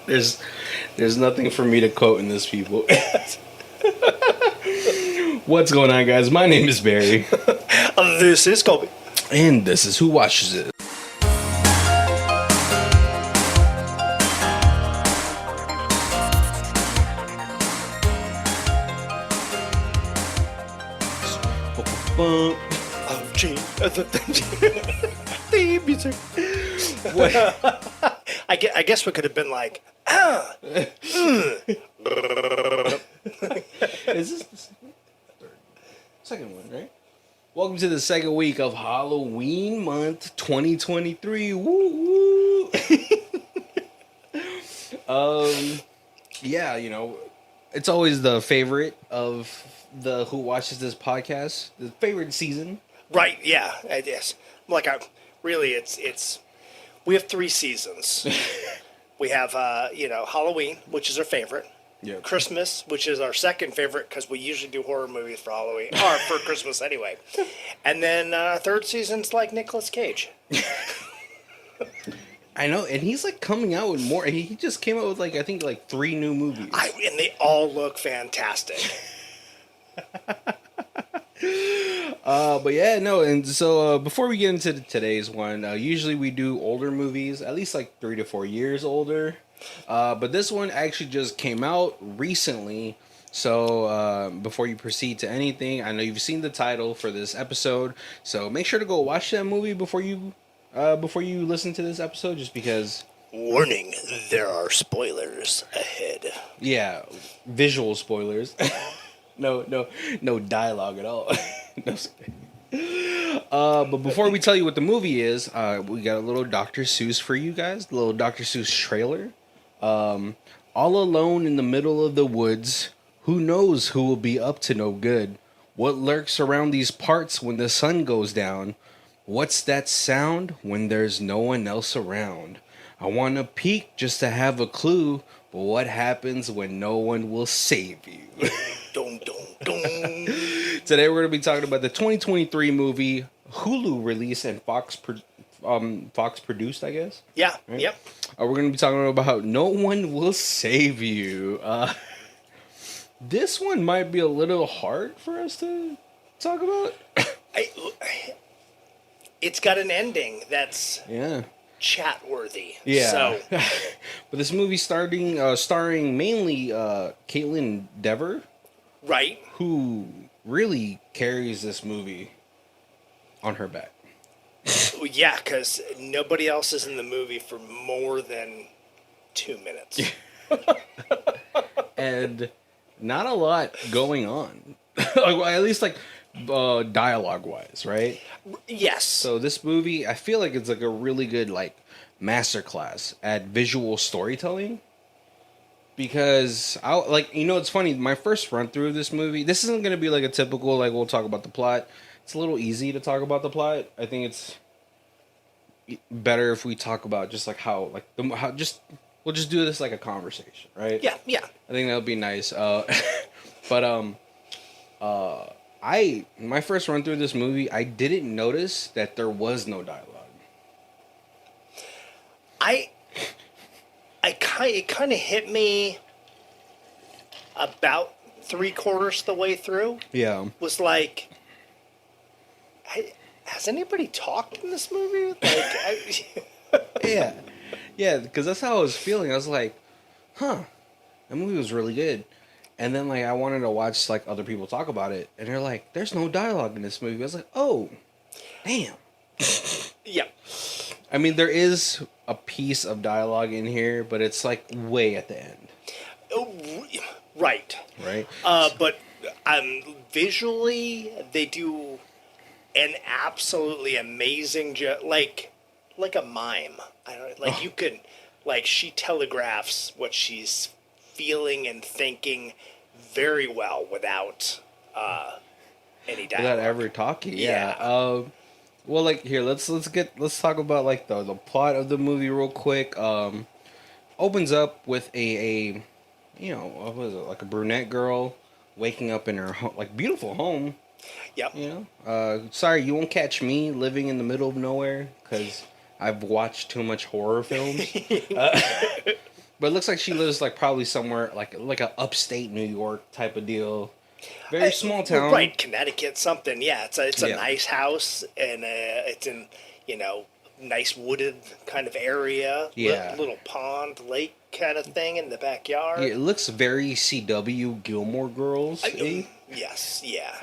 There's nothing for me to quote in this, people. What's going on, guys? My name is Barry. This is Colby. And this is Who Watches It. The music. I guess we could have been like, Is this the second one, right? Welcome to the second week of Halloween month 2023. Woo woo. Yeah, you know, it's always the favorite of the Who Watches This podcast, the favorite season. Right? Yeah, it is. It's. We have 3 seasons. We have, Halloween, which is our favorite. Yeah. Christmas, which is our second favorite because we usually do horror movies for Halloween or for Christmas anyway. And then third season's like Nicolas Cage. I know, and he's like coming out with more. He just came out with I think 3 new movies. And they all look fantastic. But yeah, no, and so before we get into today's one, usually we do older movies, at least 3 to 4 years older. But this one actually just came out recently. So before you proceed to anything, I know you've seen the title for this episode, so make sure to go watch that movie before you listen to this episode, just because. Warning, there are spoilers ahead. Yeah, visual spoilers. No dialogue at all. No. But before we tell you what the movie is, we got a little Dr. Seuss for you guys. The little Dr. Seuss trailer. All alone in the middle of the woods. Who knows who will be up to no good? What lurks around these parts when the sun goes down? What's that sound when there's no one else around? I want to peek just to have a clue. But what happens when no one will save you? Dun, dun, dun. Today we're going to be talking about the 2023 movie, Hulu released and Fox produced, I guess. Yeah, right? Yep. We're going to be talking about how No One Will Save You. This one might be a little hard for us to talk about. It's got an ending that's... Yeah. Chat-worthy. Yeah. So. But this movie starring mainly Caitlin Dever. Right. Who really carries this movie on her back. Yeah, because nobody else is in the movie for more than 2 minutes. And not a lot going on. At least dialogue wise, right? Yes. So this movie, I feel like it's a really good masterclass at visual storytelling. Because it's funny, my first run through of this movie, this isn't going to be a typical we'll talk about the plot. It's a little easy to talk about the plot. I think it's better if we talk about just we'll just do this like a conversation, right? Yeah. I think that would be nice. But my first run through this movie, I didn't notice that there was no dialogue. It kind of hit me about 3/4 the way through. Yeah. Was like, has anybody talked in this movie? Yeah, because that's how I was feeling. I was like, that movie was really good. And then I wanted to watch other people talk about it, and they're like, "There's no dialogue in this movie." I was like, "Oh, damn." Yeah. I mean, there is a piece of dialogue in here, but it's way at the end. Oh, right. Right. But visually, they do an absolutely amazing job, like a mime. I don't know, you could she telegraphs what she's feeling and thinking very well without any dialogue. Without ever talking. Yeah. Well, here, let's talk about the plot of the movie real quick. Opens up with a what was it, a brunette girl waking up in her beautiful home. Yep. Sorry, you won't catch me living in the middle of nowhere because I've watched too much horror films. But it looks like she lives like probably somewhere like a upstate New York type of deal. Very small town. Right, Connecticut, something. Yeah, it's a Yeah. nice house, and it's in, nice wooded kind of area. Yeah. Little pond, lake kind of thing in the backyard. Yeah, it looks very CW Gilmore Girls. Yes, yeah.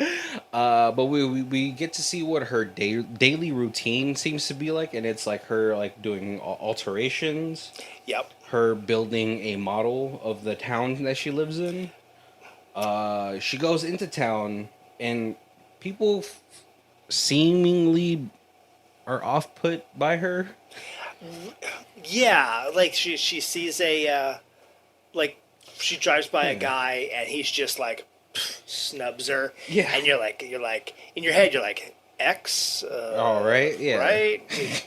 But we get to see what her daily routine seems to be like, and it's like her like doing alterations. Yep. Her building a model of the town that she lives in. She goes into town, and people seemingly are off put by her. Yeah, like she sees like she drives by a guy and he's just like snubs her. Yeah. And you're like in your head you're like X. All right, yeah. Right.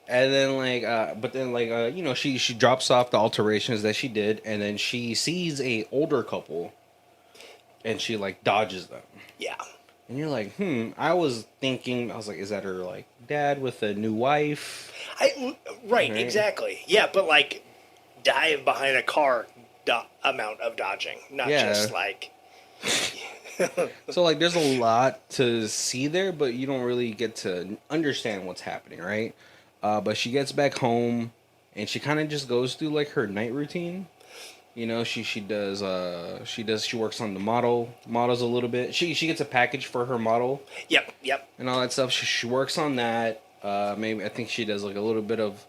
And then she drops off the alterations that she did, and then she sees a older couple, and she like dodges them. Yeah. And you're like, I was like, is that her like dad with a new wife? Right, exactly. Yeah, but like dive behind a car amount of dodging, not just like. So like, there's a lot to see there, but you don't really get to understand what's happening, right? But she gets back home, and she kind of just goes through like her night routine. You know, she works on the models a little bit. She gets a package for her model. Yep. And all that stuff. She works on that. Maybe I think she does like a little bit of.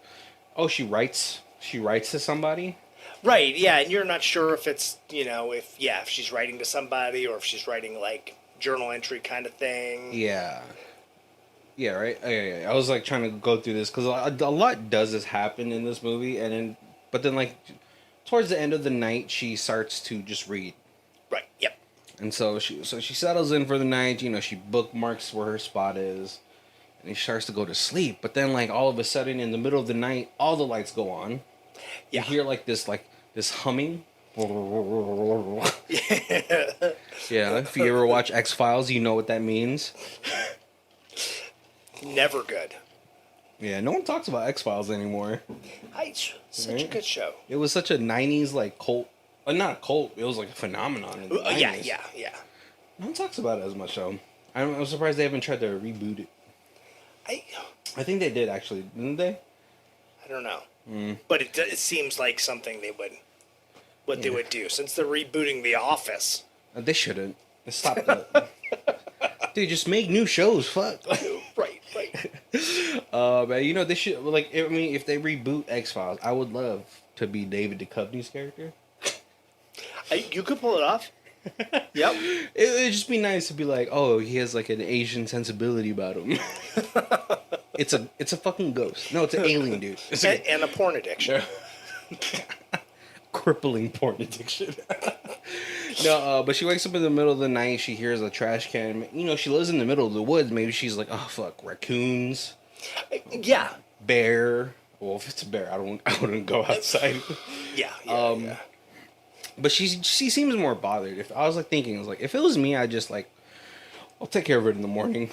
Oh, she writes to somebody. Right. Yeah, and you're not sure if it's if she's writing to somebody or if she's writing like journal entry kind of thing. Yeah. Yeah. Right. Yeah. I was like trying to go through this because a lot does happen in this movie, but then like towards the end of the night, she starts to just read. Right. Yep. And so she settles in for the night. You know, she bookmarks where her spot is, and she starts to go to sleep. But then, like all of a sudden, in the middle of the night, all the lights go on. Yeah. You hear like this humming. Yeah. If you ever watch X-Files, you know what that means. Never good. Yeah, no one talks about X-Files anymore. Such a good show. It was such a 90s like cult. Not a cult. It was like a phenomenon in the 90s. Yeah. No one talks about it as much, though. I'm surprised they haven't tried to reboot it. I think they did, actually. Didn't they? I don't know. But it seems like something they would do. Since they're rebooting The Office. They shouldn't. Stop that. Dude, just make new shows. Fuck. Right. But they should, like, I mean, if they reboot X-Files, I would love to be David Duchovny's character. You could pull it off. Yep. It'd just be nice to be like, oh, he has like an Asian sensibility about him. It's a fucking ghost. No, it's an alien, dude. And a porn addiction. Crippling porn addiction. No, but she wakes up in the middle of the night. She hears a trash can. You know, she lives in the middle of the woods. Maybe she's like, oh fuck, raccoons. Yeah. Bear. Well, if it's a bear, I wouldn't go outside. Yeah. But she seems more bothered. If I was like thinking, I was like, if it was me, I'd just like, I'll take care of it in the morning.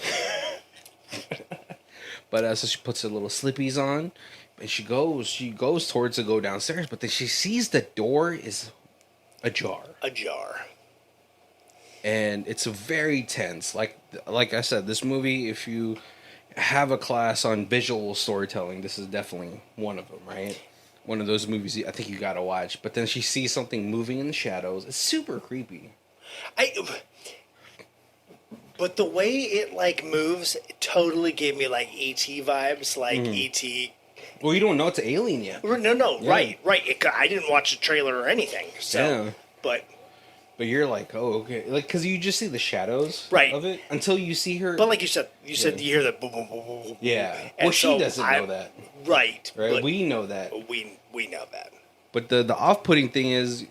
But so she puts her little slippies on, and she goes towards to go downstairs, but then she sees the door is ajar. And it's very tense. Like I said, this movie, if you have a class on visual storytelling, this is definitely one of them, right? One of those movies I think you gotta watch. But then she sees something moving in the shadows. It's super creepy. But the way it like moves, it totally gave me like E.T. vibes, like E.T. Well, you don't know it's an alien yet. No, Yeah. right. I didn't watch the trailer or anything, so. Yeah. But you're like, oh, okay, like because you just see the shadows of it until you see her. But like you said you hear the boom, boom, boom, boom, boom. Yeah. And Well, she doesn't know that. Right. Right. We know that. We know that. But the off-putting thing is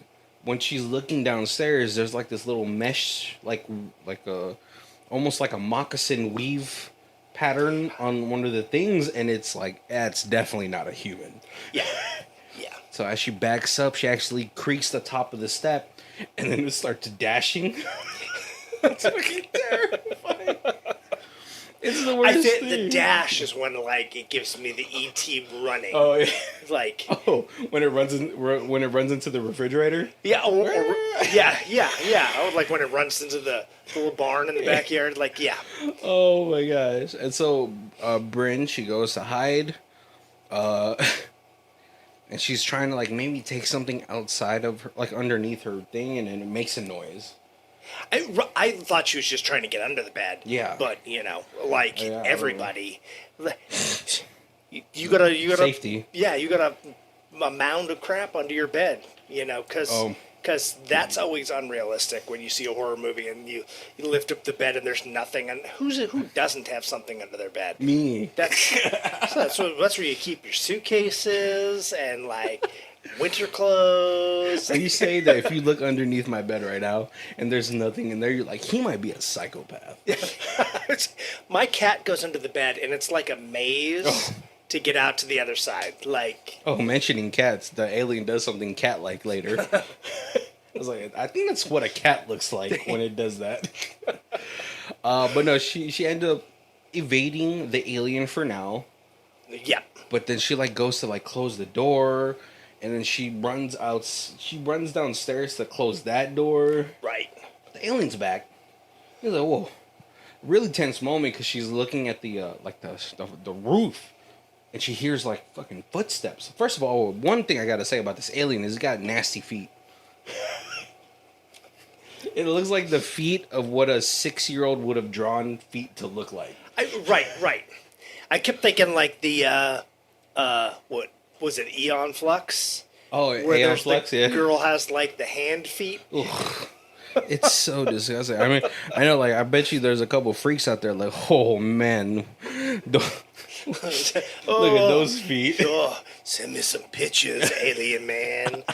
when she's looking downstairs, there's like this little mesh, like a almost like a moccasin weave pattern on one of the things, and it's like that's definitely not a human. Yeah. So as she backs up, she actually creaks the top of the step, and then it starts dashing. It's fucking terrifying. It's the worst thing. The dash is when like it gives me the ET running. Oh, yeah. Like when it runs into the refrigerator. yeah, yeah. Or like when it runs into the little barn in the backyard. Like yeah. Oh my gosh! And so Brynn, she goes to hide, and she's trying to like maybe take something outside of her, like underneath her thing, and then it makes a noise. I thought she was just trying to get under the bed. Yeah. But like everybody, you got Safety. Yeah, you got a mound of crap under your bed. Because that's always unrealistic when you see a horror movie and you lift up the bed and there's nothing. And who doesn't have something under their bed? Me. That's where you keep your suitcases and like winter clothes. Are you saying that if you look underneath my bed right now and there's nothing in there, you're like, he might be a psychopath? My cat goes under the bed and it's like a maze to get out to the other side. Like, mentioning cats, the alien does something cat-like later. I was like, I think that's what a cat looks like when it does that. But no, she ended up evading the alien for now. Yeah. But then she like goes to like close the door, and then she runs out. She runs downstairs to close that door. Right. The alien's back. He's like, whoa, really tense moment because she's looking at the the roof, and she hears like fucking footsteps. First of all, one thing I gotta say about this alien is it's got nasty feet. It looks like the feet of what a 6-year-old would have drawn feet to look like. Right. I kept thinking like the what was it, Eon Flux? Oh, where Aeon Flux, the yeah. girl has like the hand feet. Ugh. It's so disgusting. I mean, I know, like, I bet you there's a couple freaks out there like, oh man, look at those feet. Oh, send me some pictures, alien man.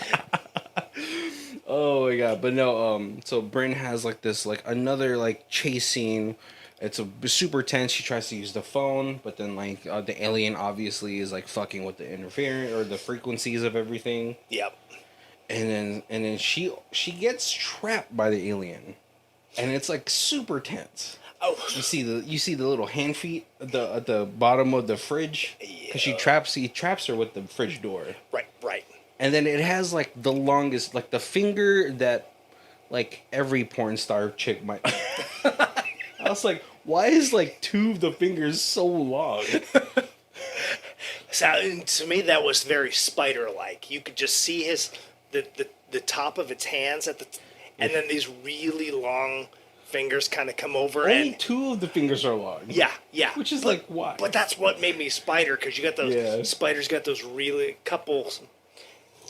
Oh my god! But no, so Brynn has like this, like another like chase scene. It's super tense. She tries to use the phone, but then like the alien obviously is like fucking with the interference or the frequencies of everything. Yep. And then she gets trapped by the alien, and it's like super tense. Oh, you see the little hand feet at the bottom of the fridge because he traps her with the fridge door. Right. And then it has like the longest, like the finger that like every porn star chick might. I was like, why is like 2 of the fingers so long? So to me, that was very spider-like. You could just see the top of its hands and then these really long fingers kind of come over. Only 2 of the fingers are long. Yeah. Which is like why? But that's what made me spider, because you got those spiders got those really couples.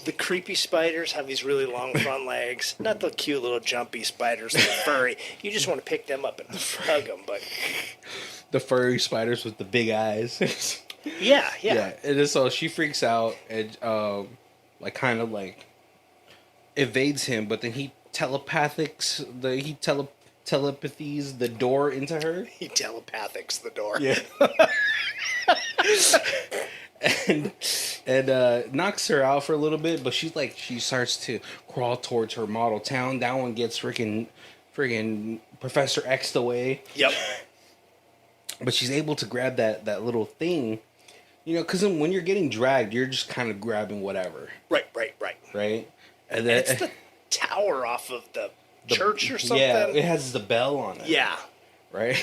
The creepy spiders have these really long front legs. Not the cute little jumpy spiders that are furry. You just want to pick them up and hug them, but the furry spiders with the big eyes. Yeah. It is. So she freaks out and like kind of like evades him, but then he telepathies the door into her. He telepathics the door. Yeah. and knocks her out for a little bit, but she starts to crawl towards her model town. That one gets freaking Professor X'd away. Yep. But she's able to grab that little thing, because when you're getting dragged, you're just kind of grabbing whatever. Right. Right? And then it's the tower off of the church or something. Yeah, it has the bell on it. Yeah. Right?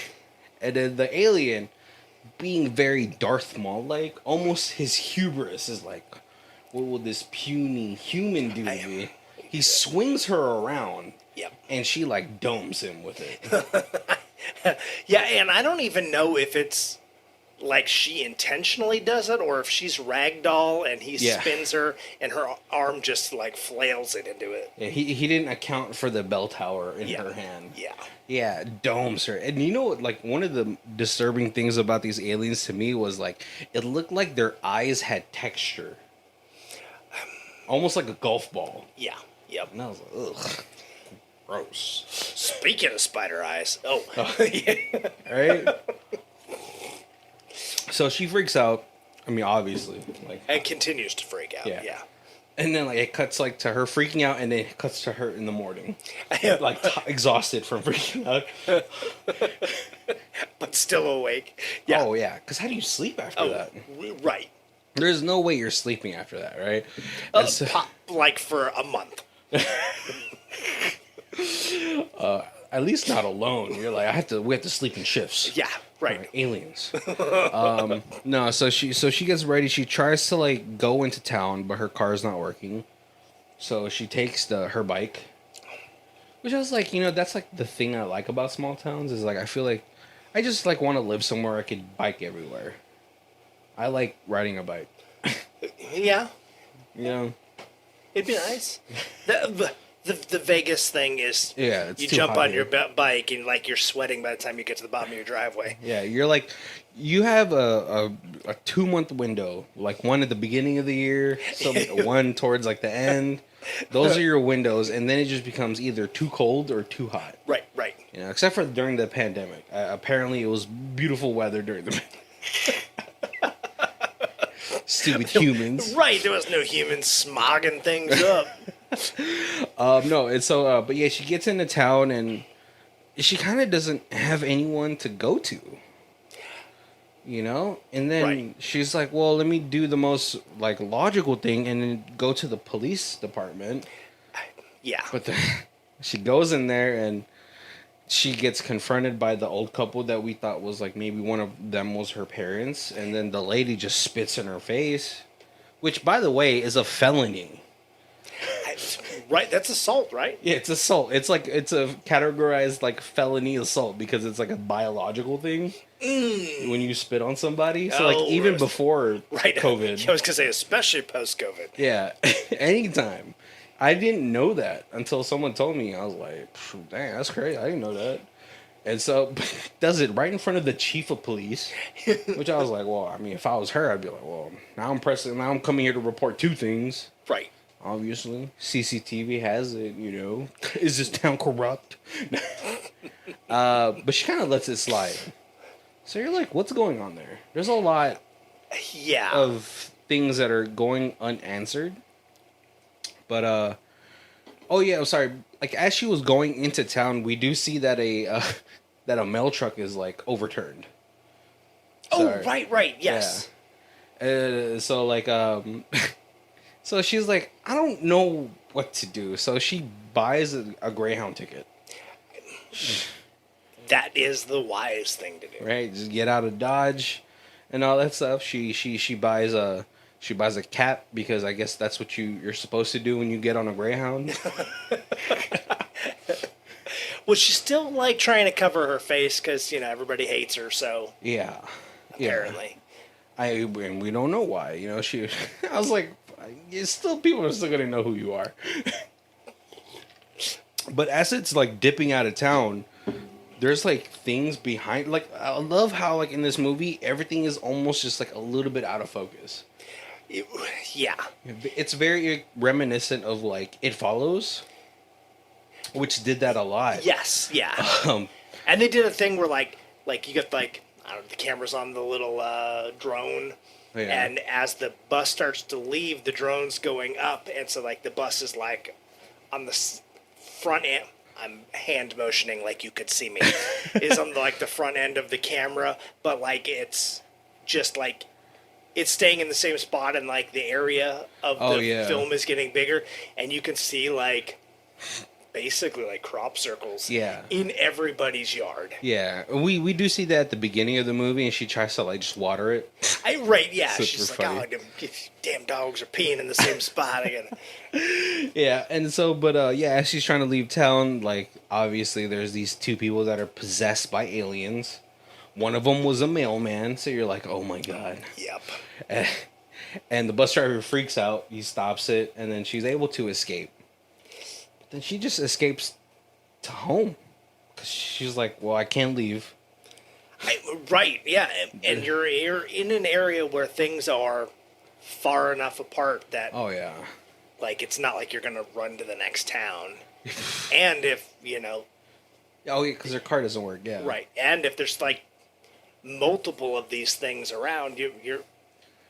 And then the alien, being very Darth Maul-like, almost his hubris is like, what will this puny human do to me? He swings her around. Yep. And she like domes him with it. Yeah, and I don't even know if it's like she intentionally does it or if she's ragdoll and he spins her and her arm just like flails it into it. Yeah, he didn't account for the bell tower in her hand. Yeah, domes her. And you know what, like one of the disturbing things about these aliens to me was like it looked like their eyes had texture. Almost like a golf ball. Yeah. Yep. And I was like, ugh. Gross. Speaking of spider eyes. Oh. Right? So she freaks out. I mean, obviously, like, and continues to freak out. Yeah. And then like it cuts like to her freaking out, and then it cuts to her in the morning, like exhausted from freaking out. but still awake. Yeah. Oh yeah, because how do you sleep after that? Right. There's no way you're sleeping after that, right? That's, Like for a month. at least not alone. You're like, we have to sleep in shifts. Yeah, right. Aliens. No, so she gets ready. She tries to like go into town, but her car's not working. So she takes her bike. Which I was like, that's like the thing I like about small towns is like I feel like I just like want to live somewhere I could bike everywhere. I like riding a bike. Yeah. It'd be nice. The Vegas thing is, it's you too jump hot on here. your bike and like you're sweating by the time you get to the bottom of your driveway. Yeah, you're like, you have a 2-month window, like one at the beginning of the year, one towards like the end. Those are your windows, and then it just becomes either too cold or too hot. Right. Except for during the pandemic. Apparently, it was beautiful weather during the stupid humans. Right, there was no humans smogging things up. No, and so, but yeah, she gets into town, and she kind of doesn't have anyone to go to. And then she's like, well, let me do the most like logical thing and then go to the police department. Yeah. But she goes in there and she gets confronted by the old couple that we thought was like maybe one of them was her parents. And then the lady just spits in her face, which by the way is a felony. Right, that's assault, right? Yeah, it's assault. It's like it's a categorized like felony assault because it's like a biological thing when you spit on somebody. So like even before COVID, I was gonna say especially post COVID. Yeah, anytime. I didn't know that until someone told me. I was like, "Dang, that's crazy! I didn't know that." And so does it right in front of the chief of police, which I was like, "Well, I mean, if I was her, I'd be like, well, now I'm coming here to report 2 things." Right. Obviously, CCTV has it, Is this town corrupt? But she kind of lets it slide. So you're like, what's going on there? There's a lot of things that are going unanswered. But, oh yeah, I'm sorry. Like, as she was going into town, we do see that that a mail truck is, like, overturned. Oh, right, yes. Yeah. So, like, so she's like, I don't know what to do. So she buys a Greyhound ticket. That is the wise thing to do. Right? Just get out of Dodge and all that stuff. She buys a cap because I guess that's what you're supposed to do when you get on a Greyhound. Well, she's still like trying to cover her face because everybody hates her. So yeah, apparently, and we don't know why. I was like, people are still gonna know who you are. But as it's like dipping out of town, there's like things behind. Like I love how like in this movie everything is almost just like a little bit out of focus. Yeah, it's very reminiscent of like It Follows, which did that a lot. Yes, yeah. And they did a thing where like you get like the camera's on the little drone. Yeah. And as the bus starts to leave, the drone's going up, and so like the bus is like on the front end. I'm hand motioning like you could see me. Is on like the front end of the camera, but like it's just like it's staying in the same spot, and like the area of the film is getting bigger, and you can see like basically like crop circles in everybody's yard. Yeah, we do see that at the beginning of the movie, and she tries to like just water it. She's like, funny. Oh, damn dogs are peeing in the same spot again. Yeah, and so, but as she's trying to leave town, like obviously there's these 2 people that are possessed by aliens. One of them was a mailman, so you're like, oh my god. Yep. And the bus driver freaks out. He stops it, and then she's able to escape. Then she just escapes to home. 'Cause she's like, well, I can't leave. Right, yeah. And you're in an area where things are far enough apart that... Oh, yeah. Like, it's not like you're going to run to the next town. And if, Oh, yeah, because her car doesn't work, yeah. Right. And if there's, like, multiple of these things around, you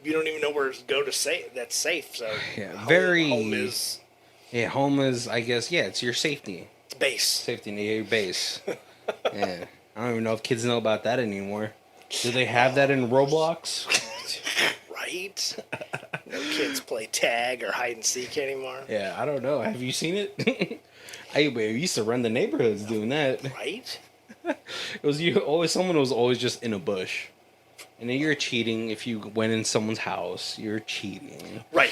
don't even know where to go that's safe. So, yeah, home is... Yeah, home is, I guess, it's your safety. Base. Safety near your base. Yeah. I don't even know if kids know about that anymore. Do they have that in Roblox? Right? No kids play tag or hide and seek anymore. Yeah, I don't know. Have you seen it? I used to run the neighborhoods doing that. Right? It was you always someone was always just in a bush. And then you're cheating if you went in someone's house. You're cheating. Right.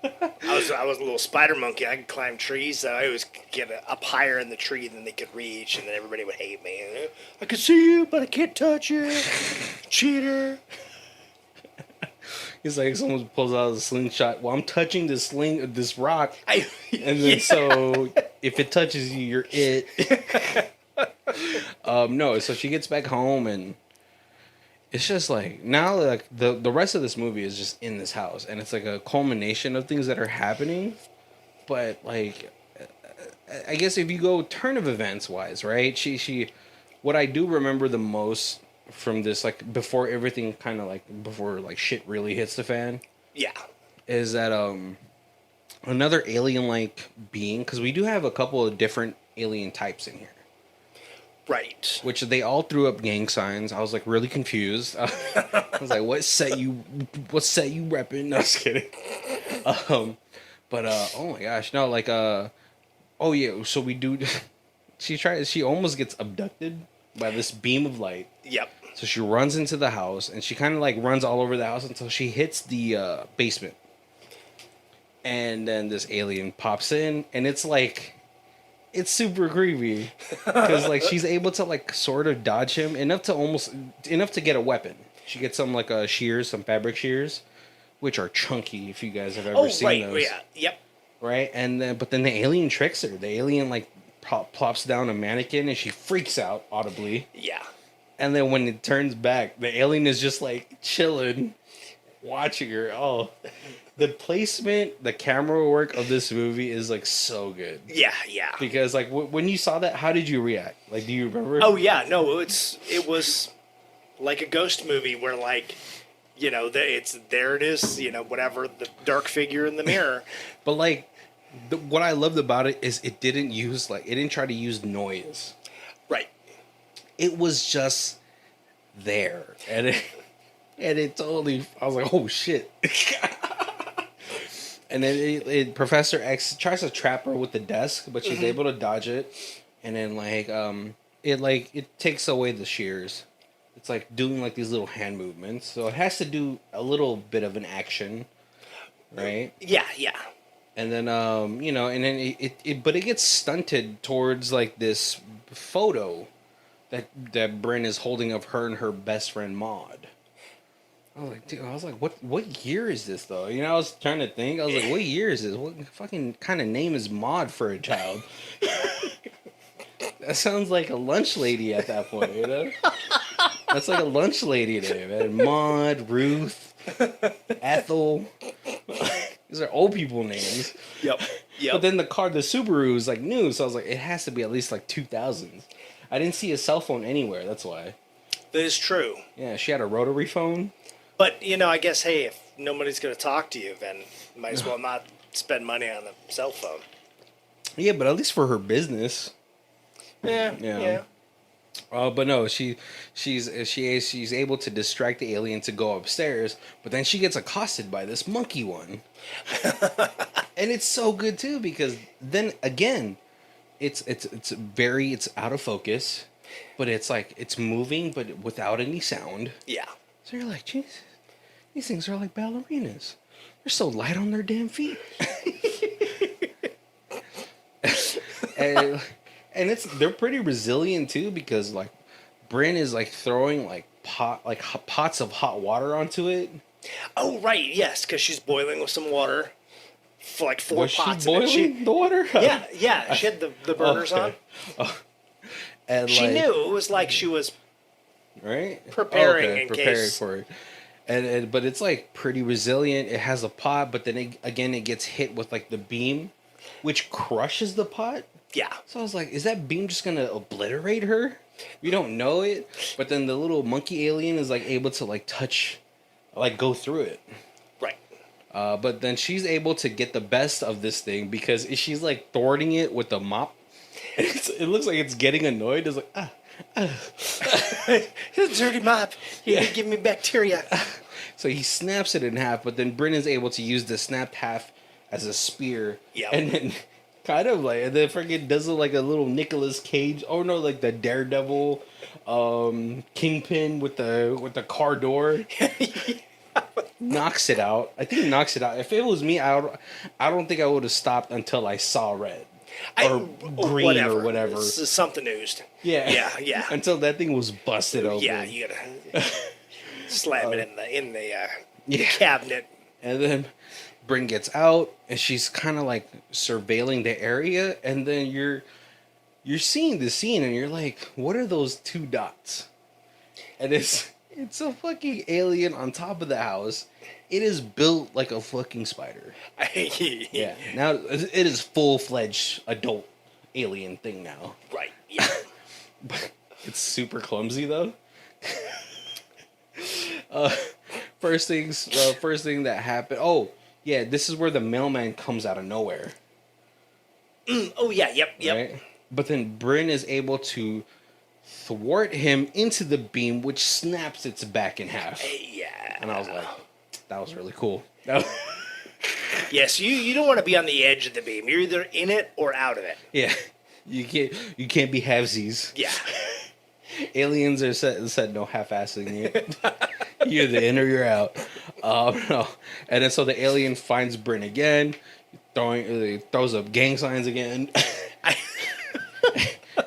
I was a little spider monkey. I could climb trees. So I always get up higher in the tree than they could reach, and then everybody would hate me. I could see you, but I can't touch you. It's like someone pulls out a slingshot. Well, I'm touching this rock, and then Yeah. so if it touches you, you're it. No, so she gets back home, and it's just like now, like the rest of this movie is just in this house, and it's like a culmination of things that are happening. But like, I guess if you go turn of events wise, right? She, what I do remember the most from this, like before everything kind of like before like shit really hits the fan, Yeah. is that another alien like being, because we do have a couple of different alien types in here, Right. which they all threw up gang signs. I was like really confused. I was like, what set you repping? No, I was kidding. But oh my gosh, no, like oh yeah, so we do. She almost gets abducted by this beam of light. Yep. So she runs into the house, and she kind of like runs all over the house until she hits the basement. And then this alien pops in, and it's like, it's super creepy because like she's able to like sort of dodge him enough to get a weapon. She gets some like some fabric shears, which are chunky if you guys have ever seen those. Yeah. Yep. Right, and then but then the alien tricks her. The alien like plops down a mannequin, and she freaks out audibly. Yeah. And then when it turns back, the alien is just like chilling, watching her. Oh, the placement, the camera work of this movie is like so good. Yeah. Yeah. Because like when you saw that, how did you react? Like, do you remember? Oh yeah. No, it was like a ghost movie where like, you know, there it is. You know, whatever, the dark figure in the mirror. But like, what I loved about it is it didn't try to use noise. Right. It was just there, and it totally. I was like, oh shit. And then Professor X tries to trap her with the desk, but she's able to dodge it. And then it takes away the shears. It's like doing like these little hand movements, so it has to do a little bit of an action, right? Yeah. Yeah. And then and then it gets stunted towards like this photo that Brynn is holding of her and her best friend Maud. I was like, what year is this though? You know, I was trying to think. I was like, what year is this? What fucking kind of name is Maud for a child? That sounds like a lunch lady at that point, you know? That's like a lunch lady name, man. Maud, Ruth, Ethel. These are old people names. Yep. But then the Subaru is like new, so I was like, it has to be at least like 2000s. I didn't see a cell phone anywhere, that's why. That is true. Yeah, she had a rotary phone. But, you know, I guess, hey, if nobody's going to talk to you, then might as well not spend money on a cell phone. Yeah, but at least for her business. Yeah. But no, she's able to distract the alien to go upstairs, but then she gets accosted by this monkey one. And it's so good too, because then again, it's out of focus, but it's like it's moving but without any sound. Yeah. So you're like, jeez, these things are like ballerinas. They're so light on their damn feet. and they're pretty resilient too, because like Brynn is like throwing like pots of hot water onto it. Oh right, yes, because she's boiling with some water, for like 4 Was pots. she boiling the water? Yeah. She had the burners on. Oh. And She knew it was like she was right preparing in preparing case. for it. And but it's like pretty resilient. It has a pot, but then it gets hit with like the beam, which crushes the pot. Yeah. So I was like, is that beam just gonna obliterate her? We don't know it, but then the little monkey alien is like able to like touch, like go through it. Right. But then she's able to get the best of this thing because she's like thwarting it with a mop. It looks like it's getting annoyed. It's like It's a dirty mop. You're gonna give me bacteria. So he snaps it in half, but then Brynn is able to use the snapped half as a spear. Yep. And then kind of like, and then freaking does it like a little Nicolas Cage. Oh no, like the Daredevil Kingpin with the car door. Knocks it out. I think he knocks it out. If it was me, I don't think I would have stopped until I saw red. Or green or whatever. It's something oozed. Yeah. Yeah. Until that thing was busted open. Yeah, you gotta slam it in the cabinet. And then Brynn gets out and she's kind of like surveilling the area, and then you're seeing the scene and you're like, what are those two dots? And it's a fucking alien on top of the house. It is built like a fucking spider. Yeah. Now it is full-fledged adult alien thing now. Right. Yeah. But it's super clumsy though. First thing that happened. Oh, yeah, this is where the mailman comes out of nowhere. Oh yeah, yep. Right? But then Brynn is able to thwart him into the beam, which snaps its back in half. Yeah. And I was like, that was really cool. Yes, you don't want to be on the edge of the beam. You're either in it or out of it. Yeah. You can't be halvesies. Yeah. Aliens are said no half-assing it. You're the in or you're out. No. And then so the alien finds Brynn again, throws up gang signs again.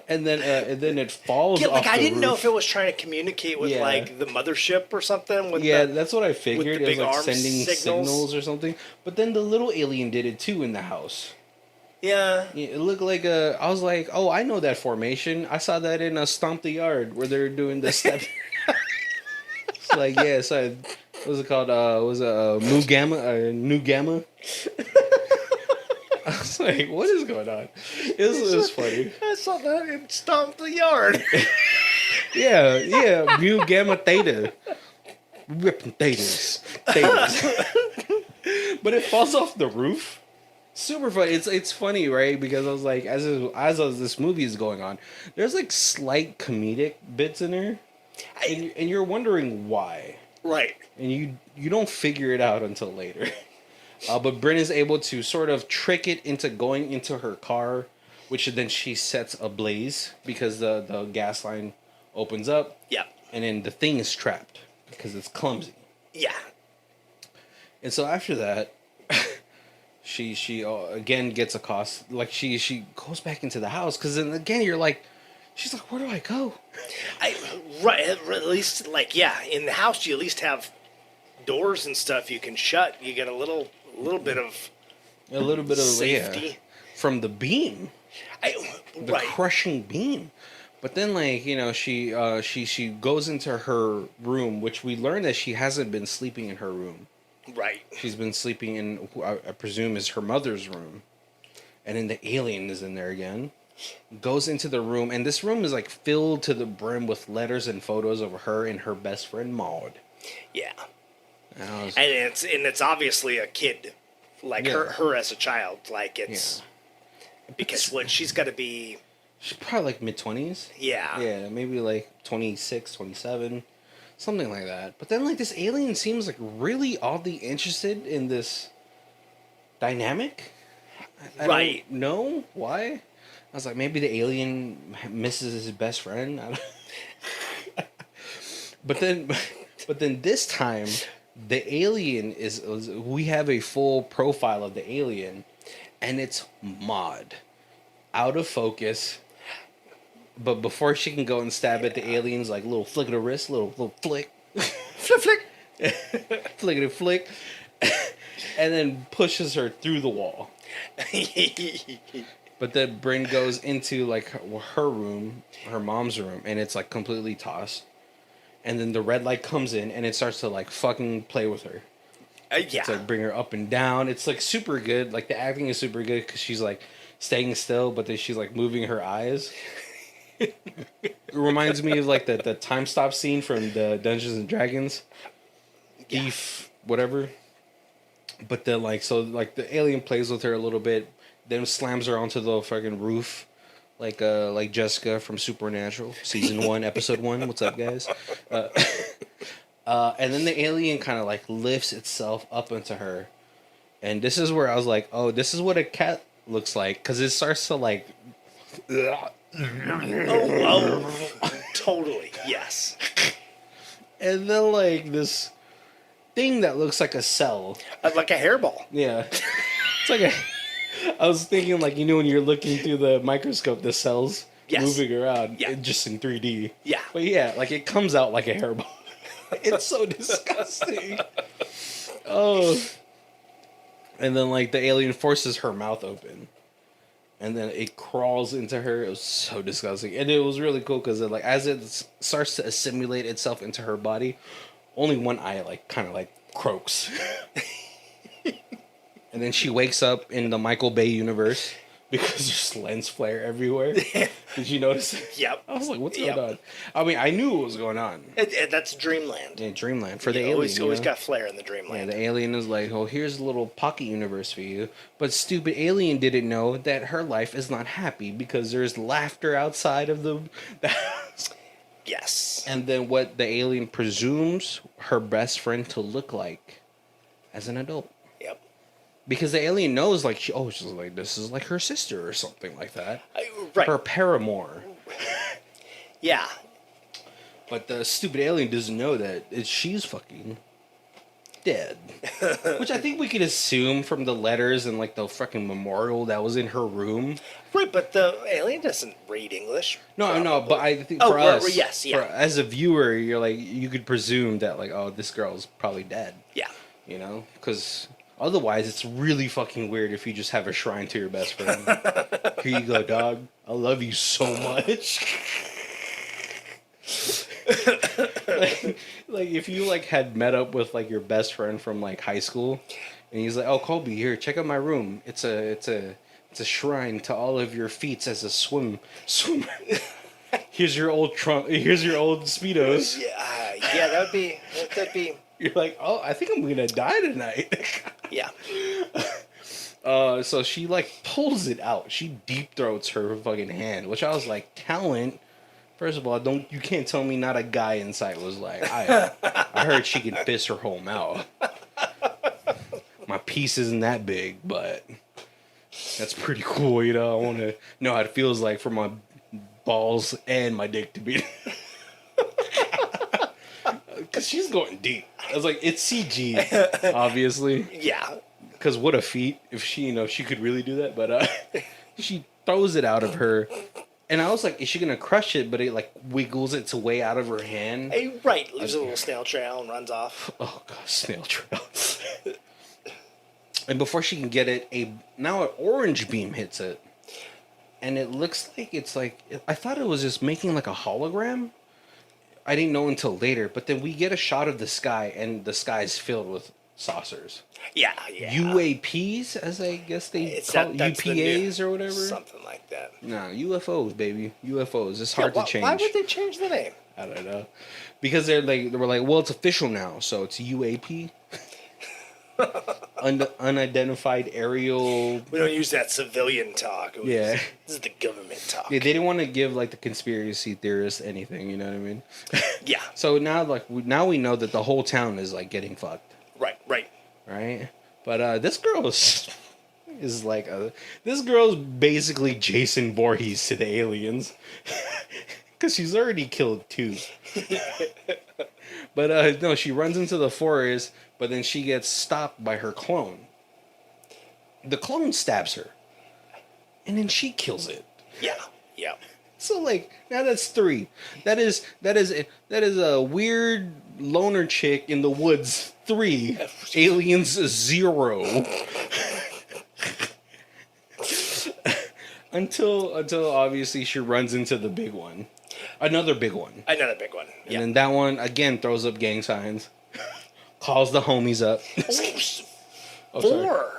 And then it falls off I didn't roof. know if it was trying to communicate with like the mothership or something. That's what I figured. With the It was like arm sending signals or something. But then the little alien did it too in the house. Yeah. It looked like I was like, oh, I know that formation. I saw that in Stomp the Yard where they're doing the step. It's like, yeah, so what was it called? Was it Mu Gamma? New Gamma? I was like, what is going on? It was funny. I saw that in Stomp the Yard. Yeah, Mu Gamma Theta. Ripping Thetas. But it falls off the roof. Super funny. It's funny, right? Because I was like, as this movie is going on, there's like slight comedic bits in there, and you're wondering why. Right. And you don't figure it out until later. But Brynn is able to sort of trick it into going into her car, which then she sets ablaze because the gas line opens up. Yeah. And then the thing is trapped because it's clumsy. Yeah. And so after that, she again gets a cost. Like she goes back into the house because then again you're like, she's like, where do I go? Right. At least in the house you at least have doors and stuff you can shut. You get a little bit of safety from the beam, the crushing beam. But then she goes into her room, which we learn that she hasn't been sleeping in her room. Right. She's been sleeping in, I presume, is her mother's room. And then the alien is in there again. Goes into the room, and this room is like filled to the brim with letters and photos of her and her best friend Maud. Yeah. And it's obviously a kid, her as a child. Because she's got to be. She's probably like mid-20s. Yeah. Yeah, maybe like 26, 27. Something like that. But then, this alien seems, really oddly interested in this dynamic. I don't know why. I was like, maybe the alien misses his best friend. But then this time, the alien we have a full profile of the alien, and it's Maud. Out of focus. But before she can go and stab it, the alien's like little flick of the wrist, little flick. Flick. Flickety flick. And then pushes her through the wall. But then Brynn goes into her room, her mom's room, and it's completely tossed. And then the red light comes in and it starts to fucking play with her. It's bring her up and down. It's super good. The acting is super good because she's staying still, but then she's moving her eyes. It reminds me of the time stop scene from the Dungeons and Dragons. Thief, whatever. But then the alien plays with her a little bit, then slams her onto the fucking roof like Jessica from Supernatural, season 1, episode 1. What's up, guys? And then the alien kind of like lifts itself up into her, and this is where I was like, oh, this is what a cat looks like, because it starts to like. Totally, yes. And then like this thing that looks like a cell. Like a hairball. Yeah. It's like a. I was thinking, like, when you're looking through the microscope, the cells moving around, just in 3D. Yeah. But yeah, like, it comes out like a hairball. It's so disgusting. Oh. And then, like, the alien forces her mouth open. And then it crawls into her. It was so disgusting. And it was really cool because, like, as it starts to assimilate itself into her body, only one eye, like, kind of, like, croaks. And then she wakes up in the Michael Bay universe because there's lens flare everywhere. Did you notice it? Yep. I was like, what's going on? I mean, I knew what was going on. That's Dreamland. Yeah, Dreamland. For the alien. Always got flare in the Dreamland. Yeah, the alien is like, oh, here's a little pocket universe for you. But stupid alien didn't know that her life is not happy because there's laughter outside of the house. Yes. And then what the alien presumes her best friend to look like as an adult. Yep. Because the alien knows, like, she's like, this is like her sister or something like that. Right. Her paramour. Yeah. But the stupid alien doesn't know that she's fucking dead. Which I think we could assume from the letters and, like, the fucking memorial that was in her room. Right, but the alien doesn't read English. No, but I think for us, yes, yeah. As a viewer, you're like, you could presume that, like, oh, this girl's probably dead. Yeah. You know? Because otherwise, it's really fucking weird if you just have a shrine to your best friend. Here you go, dog. I love you so much. like if you like had met up with like your best friend from like high school, and he's like, "Oh, Colby, here, check out my room. It's a shrine to all of your feats as a swimmer. Here's your old trunk. Here's your old Speedos." Yeah, that'd be. You're like, "Oh, I think I'm gonna die tonight." Yeah. So she like pulls it out. She deep throats her fucking hand, which I was like, talent. First of all, you can't tell me not a guy inside was like, I heard she could fist her whole mouth. My piece isn't that big, but that's pretty cool, you know. I want to know how it feels like for my balls and my dick to be. Because she's going deep. I was like, it's CG, obviously. Yeah. Because what a feat if she, she could really do that. But she throws it out of her. And I was like, is she going to crush it? But it, like, wiggles its way out of her hand. Right. Leaves a little snail trail and runs off. Oh, God, snail trail. And before she can get it, now an orange beam hits it. And it looks like it's like... I thought it was just making, like, a hologram. I didn't know until later. But then we get a shot of the sky, and the sky is filled with saucers. Yeah. UAPs, as I guess they call UPAs or whatever. Something like that. No, UFOs, baby. UFOs. It's hard to change. Why would they change the name? I don't know. Because they were like, well, it's official now, so it's UAP. Unidentified aerial. We don't use that civilian talk. This is the government talk. Yeah, they didn't want to give like the conspiracy theorists anything. You know what I mean? Yeah. So now we know that the whole town is like getting fucked. Right. But this girl is like this girl's basically Jason Voorhees to the aliens. Because she's already killed 2. But no, she runs into the forest, but then she gets stopped by her clone. The clone stabs her. And then she kills it. Yeah. So like now that's 3. That is a weird loner chick in the woods 3. Aliens 0. Until obviously she runs into the big one. Another big one. Yeah. And then that one again throws up gang signs. Calls the homies up. 4.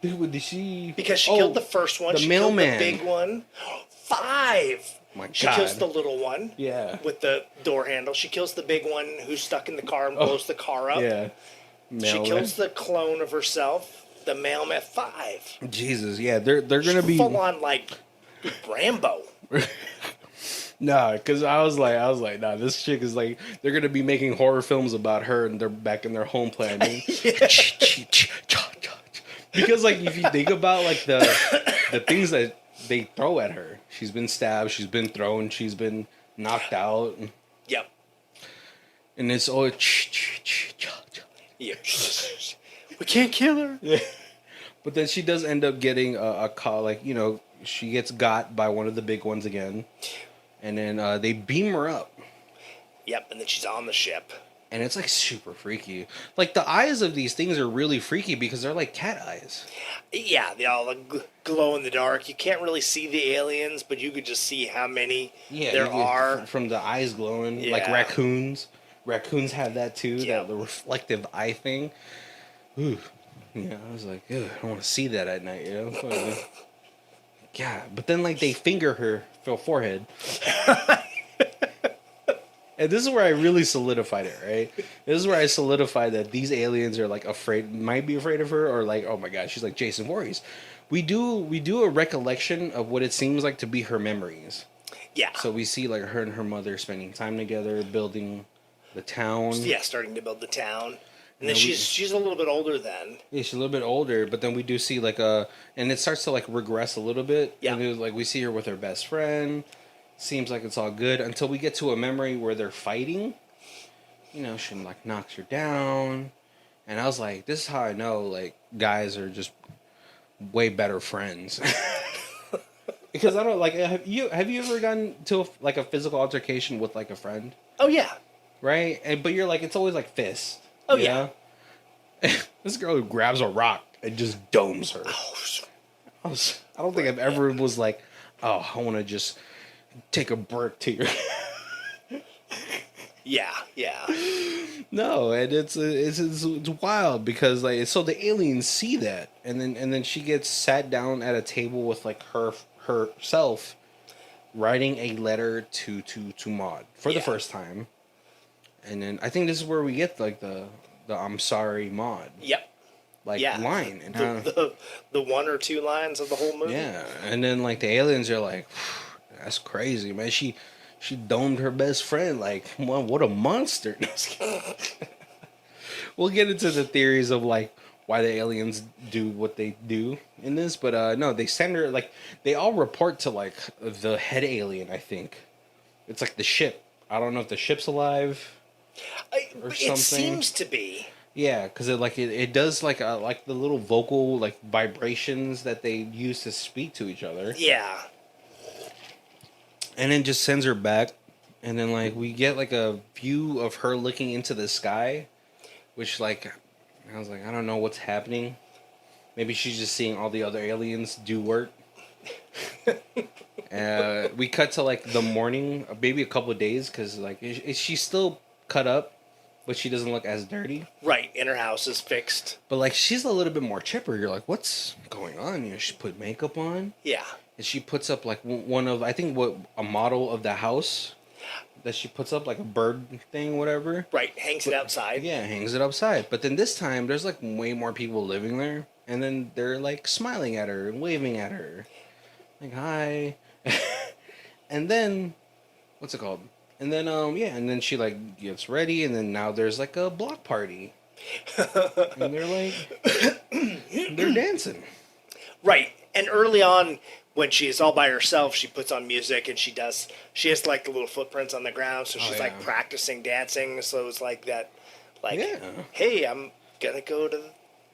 Did she? Because she killed the first one. The mailman. Killed the big one. 5. My God. She kills the little one. Yeah. With the door handle. She kills the big one who's stuck in the car and blows the car up. Yeah. She kills the clone of herself. The mailman. 5. Jesus, yeah, they're gonna be full on like Rambo. Nah, because I was like, nah, this chick is like, they're gonna be making horror films about her, and they're back in their home planet. Because like, if you think about like the things that they throw at her, she's been stabbed, she's been thrown, she's been knocked out, Yep. and it's all. Yeah. We can't kill her. Yeah. But then she does end up getting a call, like, you know, she gets got by one of the big ones again. And then they beam her up. Yep, and then she's on the ship. And it's like super freaky. Like the eyes of these things are really freaky because they're like cat eyes. Yeah, they all glow in the dark. You can't really see the aliens, but you could just see how many there are. From the eyes glowing. Yeah. Like raccoons. Raccoons have that too, Yep. the reflective eye thing. Ooh. Yeah, I was like, ew, I don't want to see that at night, you know? Yeah, but then like they finger her forehead. And this is where I really solidified it, right? This is where I solidified that these aliens are like might be afraid of her, or like, oh my god, she's like Jason Voorhees. We do a recollection of what it seems like to be her memories. Yeah. So we see like her and her mother spending time together, building the town. Yeah, starting to build the town. And then she's a little bit older then. Yeah, she's a little bit older, but then we do see like and it starts to like regress a little bit. Yeah. And it was, like we see her with her best friend. Seems like it's all good until we get to a memory where they're fighting. You know, she like knocks her down, and I was like, this is how I know like guys are just way better friends. Because I don't like have you ever gotten to a physical altercation with like a friend? Oh yeah. Right? But you're like it's always like fist. Oh yeah. This girl grabs a rock and just domes her. Oh. I don't think I've ever was like, oh, I want to just take a brick to your. Yeah. No, and it's wild because like so the aliens see that, and then she gets sat down at a table with like herself, writing a letter to Maud for the first time, and then I think this is where we get like the I'm sorry Maud. Yep. Line and the one or two lines of the whole movie. Yeah, and then like the aliens are like, that's crazy, man. She domed her best friend. Like, well, what a monster. No, we'll get into the theories of like why the aliens do what they do in this, but no, they send her like they all report to like the head alien. I think it's like the ship. I don't know if the ship's alive or something. It seems to be. Yeah, because it does like the little vocal like vibrations that they use to speak to each other. Yeah. And then just sends her back, and then like we get like a view of her looking into the sky, which like I was like I don't know what's happening. Maybe she's just seeing all the other aliens do work. We cut to like the morning, maybe a couple of days, because like she's still cut up. But she doesn't look as dirty. Right, and her house is fixed. But like she's a little bit more chipper. You're like, what's going on? You know, she put makeup on. Yeah. And she puts up like one of a model of the house that she puts up like a bird thing, whatever. Right, hangs it outside. Yeah, hangs it outside. But then this time there's like way more people living there, and then they're like smiling at her and waving at her, like hi. And then what's it called? And then and then she like gets ready, and then now there's like a block party, and they're like they're dancing. Right, and early on when she's all by herself, she puts on music and she has like the little footprints on the ground, so she's like practicing dancing. So it's like that, like, hey, I'm gonna go to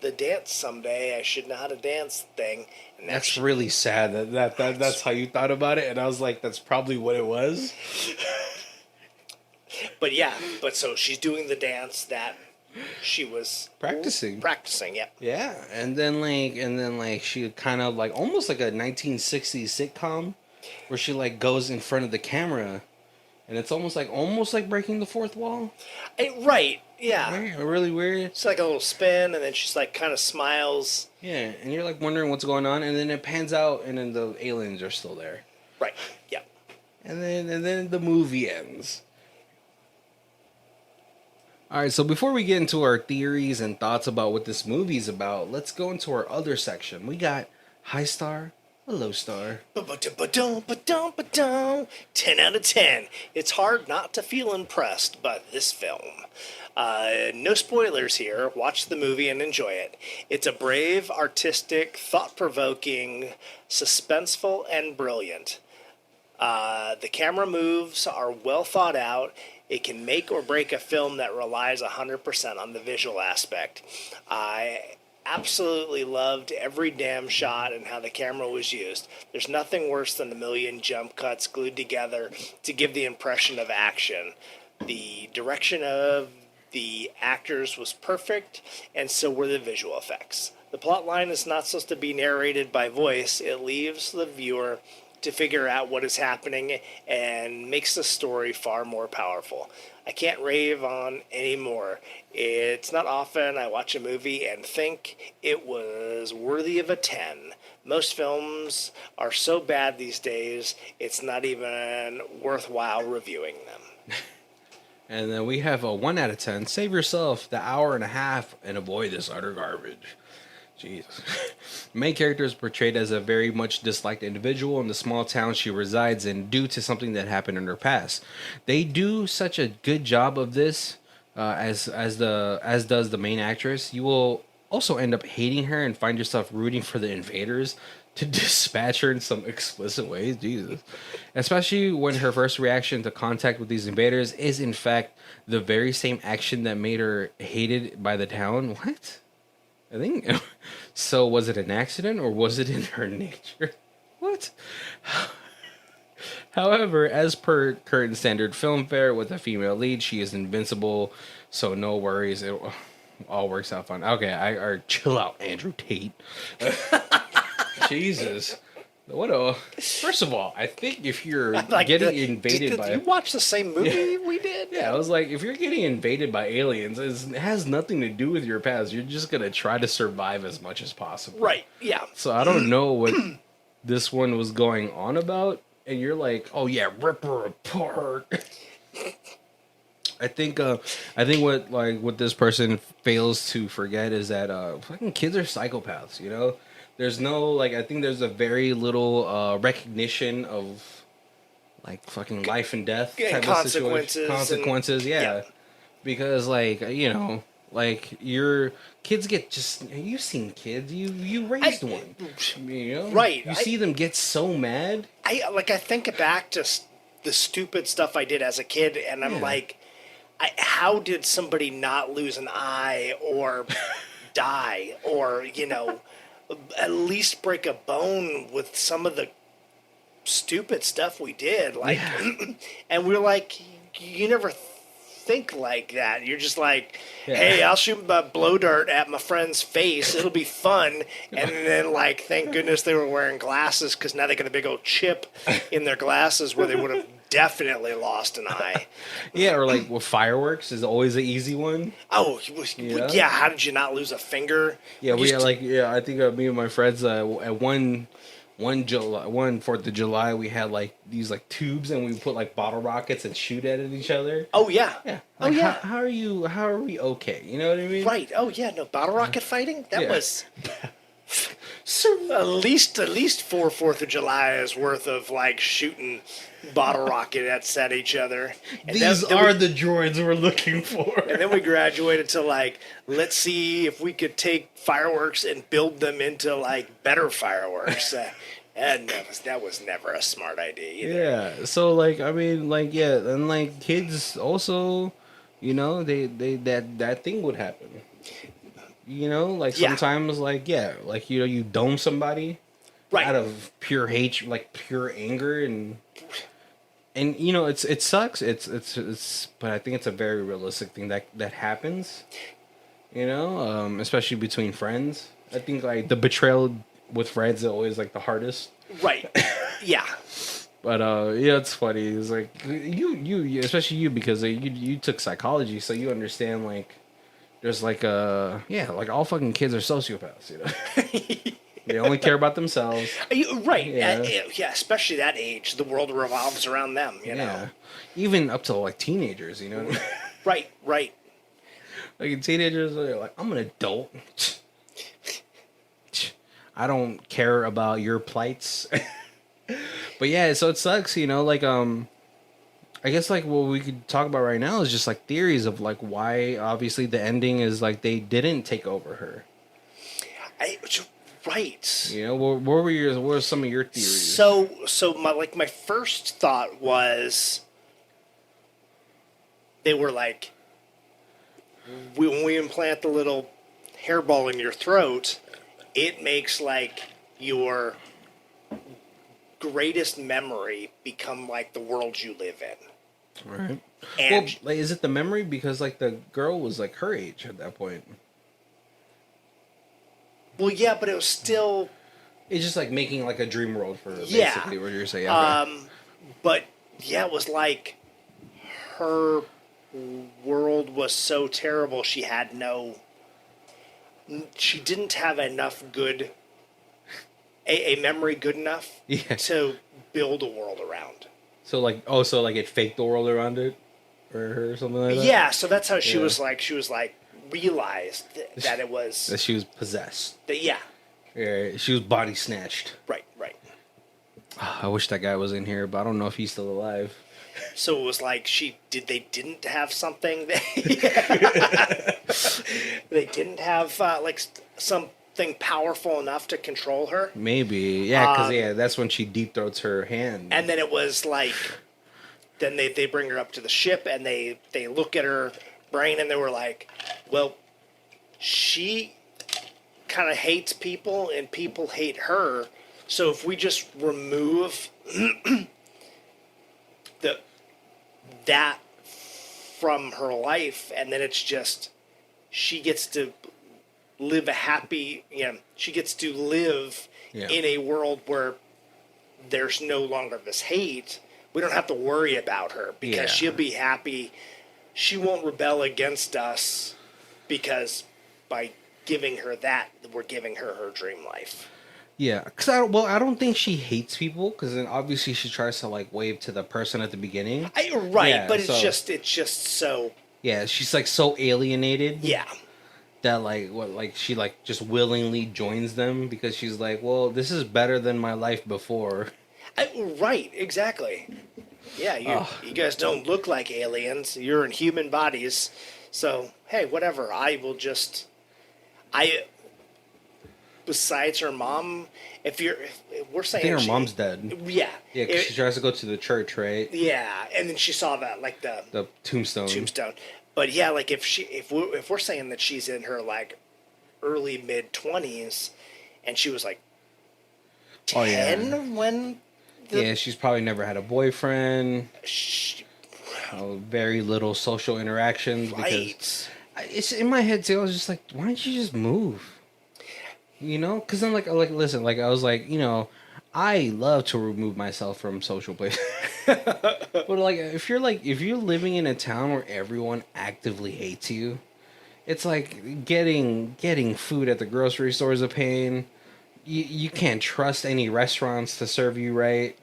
the dance someday. I should know how to dance thing. And that's really sad that's how you thought about it, and I was like, that's probably what it was. But yeah, so she's doing the dance that she was practicing, yeah. Yeah, and then like she kind of like almost like a 1960s sitcom where she like goes in front of the camera, and it's almost like breaking the fourth wall. Right, yeah. Right? Really weird. It's like a little spin, and then she's like kind of smiles. Yeah, and you're like wondering what's going on, and then it pans out, and then the aliens are still there. Right. Yeah. And then the movie ends. All right, so before we get into our theories and thoughts about what this movie's about, let's go into our other section. We got high star Hello, Star. 10 out of 10. It's hard not to feel impressed by this film. No spoilers here. Watch the movie and enjoy it. It's a brave, artistic, thought-provoking, suspenseful, and brilliant. The camera moves are well thought out. It can make or break a film that relies 100% on the visual aspect. I absolutely loved every damn shot and how the camera was used. There's nothing worse than a million jump cuts glued together to give the impression of action. The direction of the actors was perfect, and so were the visual effects. The plot line is not supposed to be narrated by voice. It leaves the viewer to figure out what is happening and makes the story far more powerful. I can't rave on anymore. It's not often I watch a movie and think it was worthy of a 10. Most films are so bad these days, it's not even worthwhile reviewing them. And then we have a 1 out of 10. Save yourself the hour and a half and avoid this utter garbage. Jesus. The main character is portrayed as a very much disliked individual in the small town she resides in due to something that happened in her past. They do such a good job of this, as does the main actress. You will also end up hating her and find yourself rooting for the invaders to dispatch her in some explicit ways. Jesus. Especially when her first reaction to contact with these invaders is in fact the very same action that made her hated by the town. What? I think so. Was it an accident or was it in her nature? What? However, as per current standard film fare with a female lead, she is invincible, so no worries. It all works out fine. Okay, I chill out, Andrew Tate. Jesus. First of all, I think if you're getting invaded by... Did you watch the same movie we did? Yeah, I was like, if you're getting invaded by aliens, it has nothing to do with your past. You're just going to try to survive as much as possible. Right, yeah. So I don't know what this one was going on about. And you're like, oh yeah, rip her apart. I think what this person fails to forget is that fucking kids are psychopaths, you know? There's no, I think there's a very little recognition of, fucking life and death type consequences. Of consequences, yeah. Because, your kids get just, you've seen kids, you raised one, you know? Right. You see them get so mad. I think back to the stupid stuff I did as a kid, and I'm like, how did somebody not lose an eye or die or, at least break a bone with some of the stupid stuff we did. And we're like, you never think like that. You're just like, hey, I'll shoot my blow dart at my friend's face. It'll be fun. And then, thank goodness they were wearing glasses because now they got a big old chip in their glasses where they would have definitely lost an eye. Yeah, or with fireworks is always an eady one. Oh, yeah. How did you not lose a finger? Yeah, I think me and my friends at one 4th of July we had these tubes and we put bottle rockets and shoot at each other. Oh yeah. Yeah. How are we okay? You know what I mean? Right. Oh yeah, no bottle rocket fighting? That was at least 4 4th of July's worth of shooting bottle rockets at each other. And These are the droids we're looking for. And then we graduated to let's see if we could take fireworks and build them into better fireworks. And that was never a smart idea either. Yeah. So and kids also, they that thing would happen. Sometimes you dome somebody out of pure hate, pure anger and it sucks. It's but I think it's a very realistic thing that happens. Especially between friends. I think the betrayal with friends is always the hardest. Right. Yeah. But it's funny. It's you especially you because you took psychology, so you understand there's all fucking kids are sociopaths, They only care about themselves. Right. Yeah, especially that age. The world revolves around them, you know. Even up to teenagers, Right. Teenagers are I'm an adult. I don't care about your plights. But yeah, so it sucks, you know, like I guess like what we could talk about right now is just like theories of like why obviously the ending is like they didn't take over her. Right. You know, what were some of your theories? So my first thought was they were like, when we implant the little hairball in your throat, it makes like your greatest memory become like the world you live in. Right. And Well, like, is it the memory because like the girl was like her age at that point? well, yeah, but it was still It's just like making like a dream world for her, Yeah. basically what you're saying. Okay. But yeah, it was like her world was so terrible. She didn't have enough a memory good enough Yeah. to build a world around. So like, oh, so like it faked the world around it, or something like that. Yeah, so that's how she Yeah. was like. She was like realized that it was That she was possessed. yeah, Yeah, she was body snatched. right. I wish that guy was in here, but I don't know if he's still alive. So it was like they didn't have something they didn't have like something powerful enough to control her. Maybe, yeah, because that's when she deep throats her hand. And then it was like, then they bring her up to the ship and they look at her brain and they were like, well, she kind of hates people and people hate her. So if we just remove that from her life, and then it's just she gets to live a happy, she gets to live in a world where there's no longer this hate. We don't have to worry about her because she'll be happy. She won't rebel against us because by giving her that, we're giving her her dream life. Yeah, because I don't think she hates people, because then obviously she tries to like wave to the person at the beginning. But it's just so. Yeah, she's like so alienated. Yeah. That she like just willingly joins them because she's like, well, this is better than my life before. Right, exactly. Yeah, you guys don't look like aliens. You're in human bodies. So, hey, whatever. Besides her mom, if we're saying... I think her mom's dead. Yeah. Yeah, because she tries to go to the church, right? Yeah, and then she saw that, like the tombstone. But yeah, like if we're saying that she's in her, like, early, mid-20s, and she was, like, 10 when... Yeah, she's probably never had a boyfriend. Very little social interactions. Right. Because it's in my head too. I was just like, why don't you just move? You know, because I'm like, listen, like I was like, you know, I love to remove myself from social places. But like, if you're living in a town where everyone actively hates you, it's like getting food at the grocery store is a pain. You can't trust any restaurants to serve you right.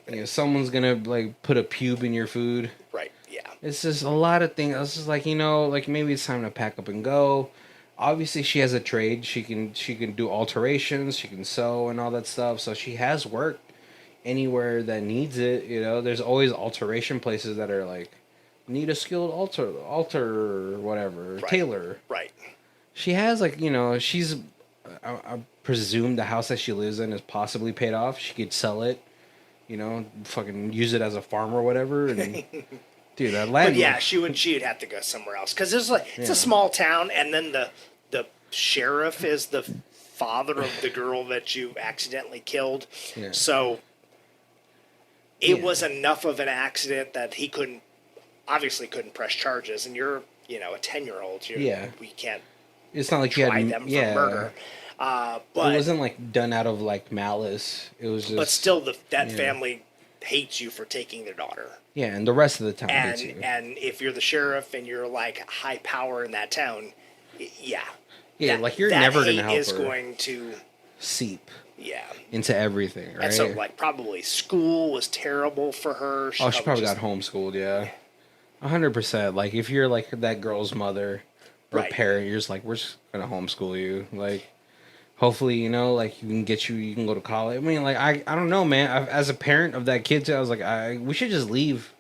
You know, someone's gonna like put a pube in your food. Right. Yeah. It's just a lot of things. I was just like, you know, like maybe it's time to pack up and go. Obviously, she has a trade. She can do alterations. She can sew and all that stuff. So she has worked anywhere that needs it. You know, there's always alteration places that are like need a skilled alter whatever tailor. Right. She has like, you know, she's. I presume the house that she lives in is possibly paid off. She could sell it, you know, fucking use it as a farm or whatever. And dude, that land. But yeah, she'd have to go somewhere else because it's a small town, and then the sheriff is the father of the girl that you accidentally killed. Yeah. So it was enough of an accident that he couldn't press charges. And you're, you know, a 10-year-old. We can't. It's not like try them for murder. But it wasn't like done out of like malice. It was just. But still, that family hates you for taking their daughter. Yeah, and the rest of the town hates you. And if you're the sheriff and you're like high power in that town, like you're never going to help her. Is going to seep. Yeah. Into everything, right? And so, like, probably school was terrible for her. She probably got homeschooled. Yeah, 100%. Like if you're like that girl's mother. Or parent, you're just like, we're just gonna homeschool you. Like, hopefully, you know, like you can go to college. I mean, like I don't know, man. As a parent of that kid too, I was like, we should just leave.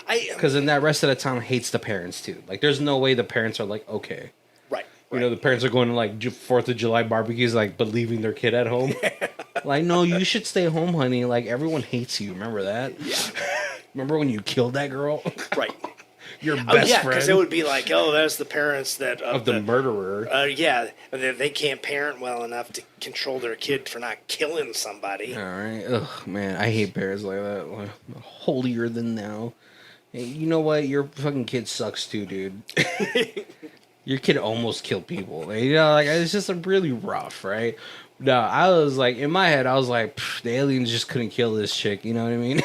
Because then that rest of the town hates the parents too. Like, there's no way the parents are like, okay. Right. You know, the parents are going to like 4th of July barbecues, like, but leaving their kid at home. Like, no, you should stay home, honey. Like, everyone hates you. Remember that? Yeah. Remember when you killed that girl? Right. Your best friend. Because it would be like, oh, that's the parents of the murderer. Yeah, they can't parent well enough to control their kid for not killing somebody. All right. Ugh, man, I hate parents like that. Like, holier than thou. Hey, you know what? Your fucking kid sucks too, dude. Your kid almost killed people. Like, you know, like, it's just really rough, right? No, I was like, in my head, I was like, the aliens just couldn't kill this chick. You know what I mean?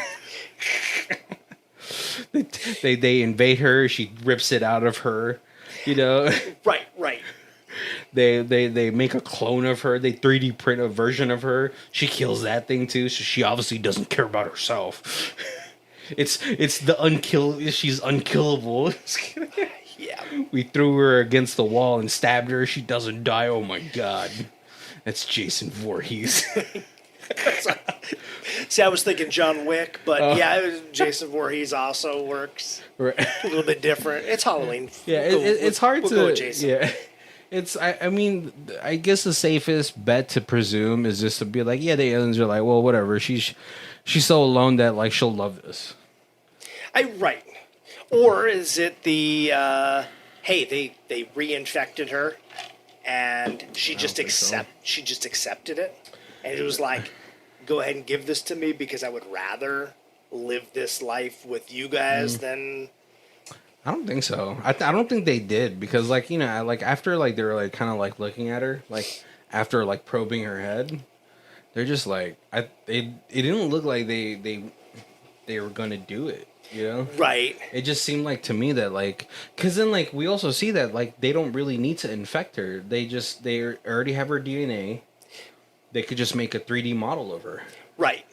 they invade her. She rips it out of her. You know? Right. They make a clone of her. They 3D print a version of her. She kills that thing too. So she obviously doesn't care about herself. It's the she's unkillable. Yeah. We threw her against the wall and stabbed her. She doesn't die. Oh my god. That's Jason Voorhees. See, I was thinking John Wick, but Jason Voorhees also works. Right. A little bit different. It's Halloween. Yeah, it's hard to. Go with Jason. Yeah. It's I mean, I guess the safest bet to presume is just to be like, yeah, the aliens are like, well, whatever. She's so alone that like she'll love this. Right. Or is it the hey, they reinfected her and she just accepted it, and it was like, go ahead and give this to me because I would rather live this life with you guys than. I don't think so. I don't think they did, because like, you know, like after like they were like kind of like looking at her, like after like probing her head, they're just like it didn't look like they were gonna do it. You know? Right. It just seemed like to me that like, because then like we also see that like they don't really need to infect her. They already have her DNA. They could just make a 3D model of her. Right.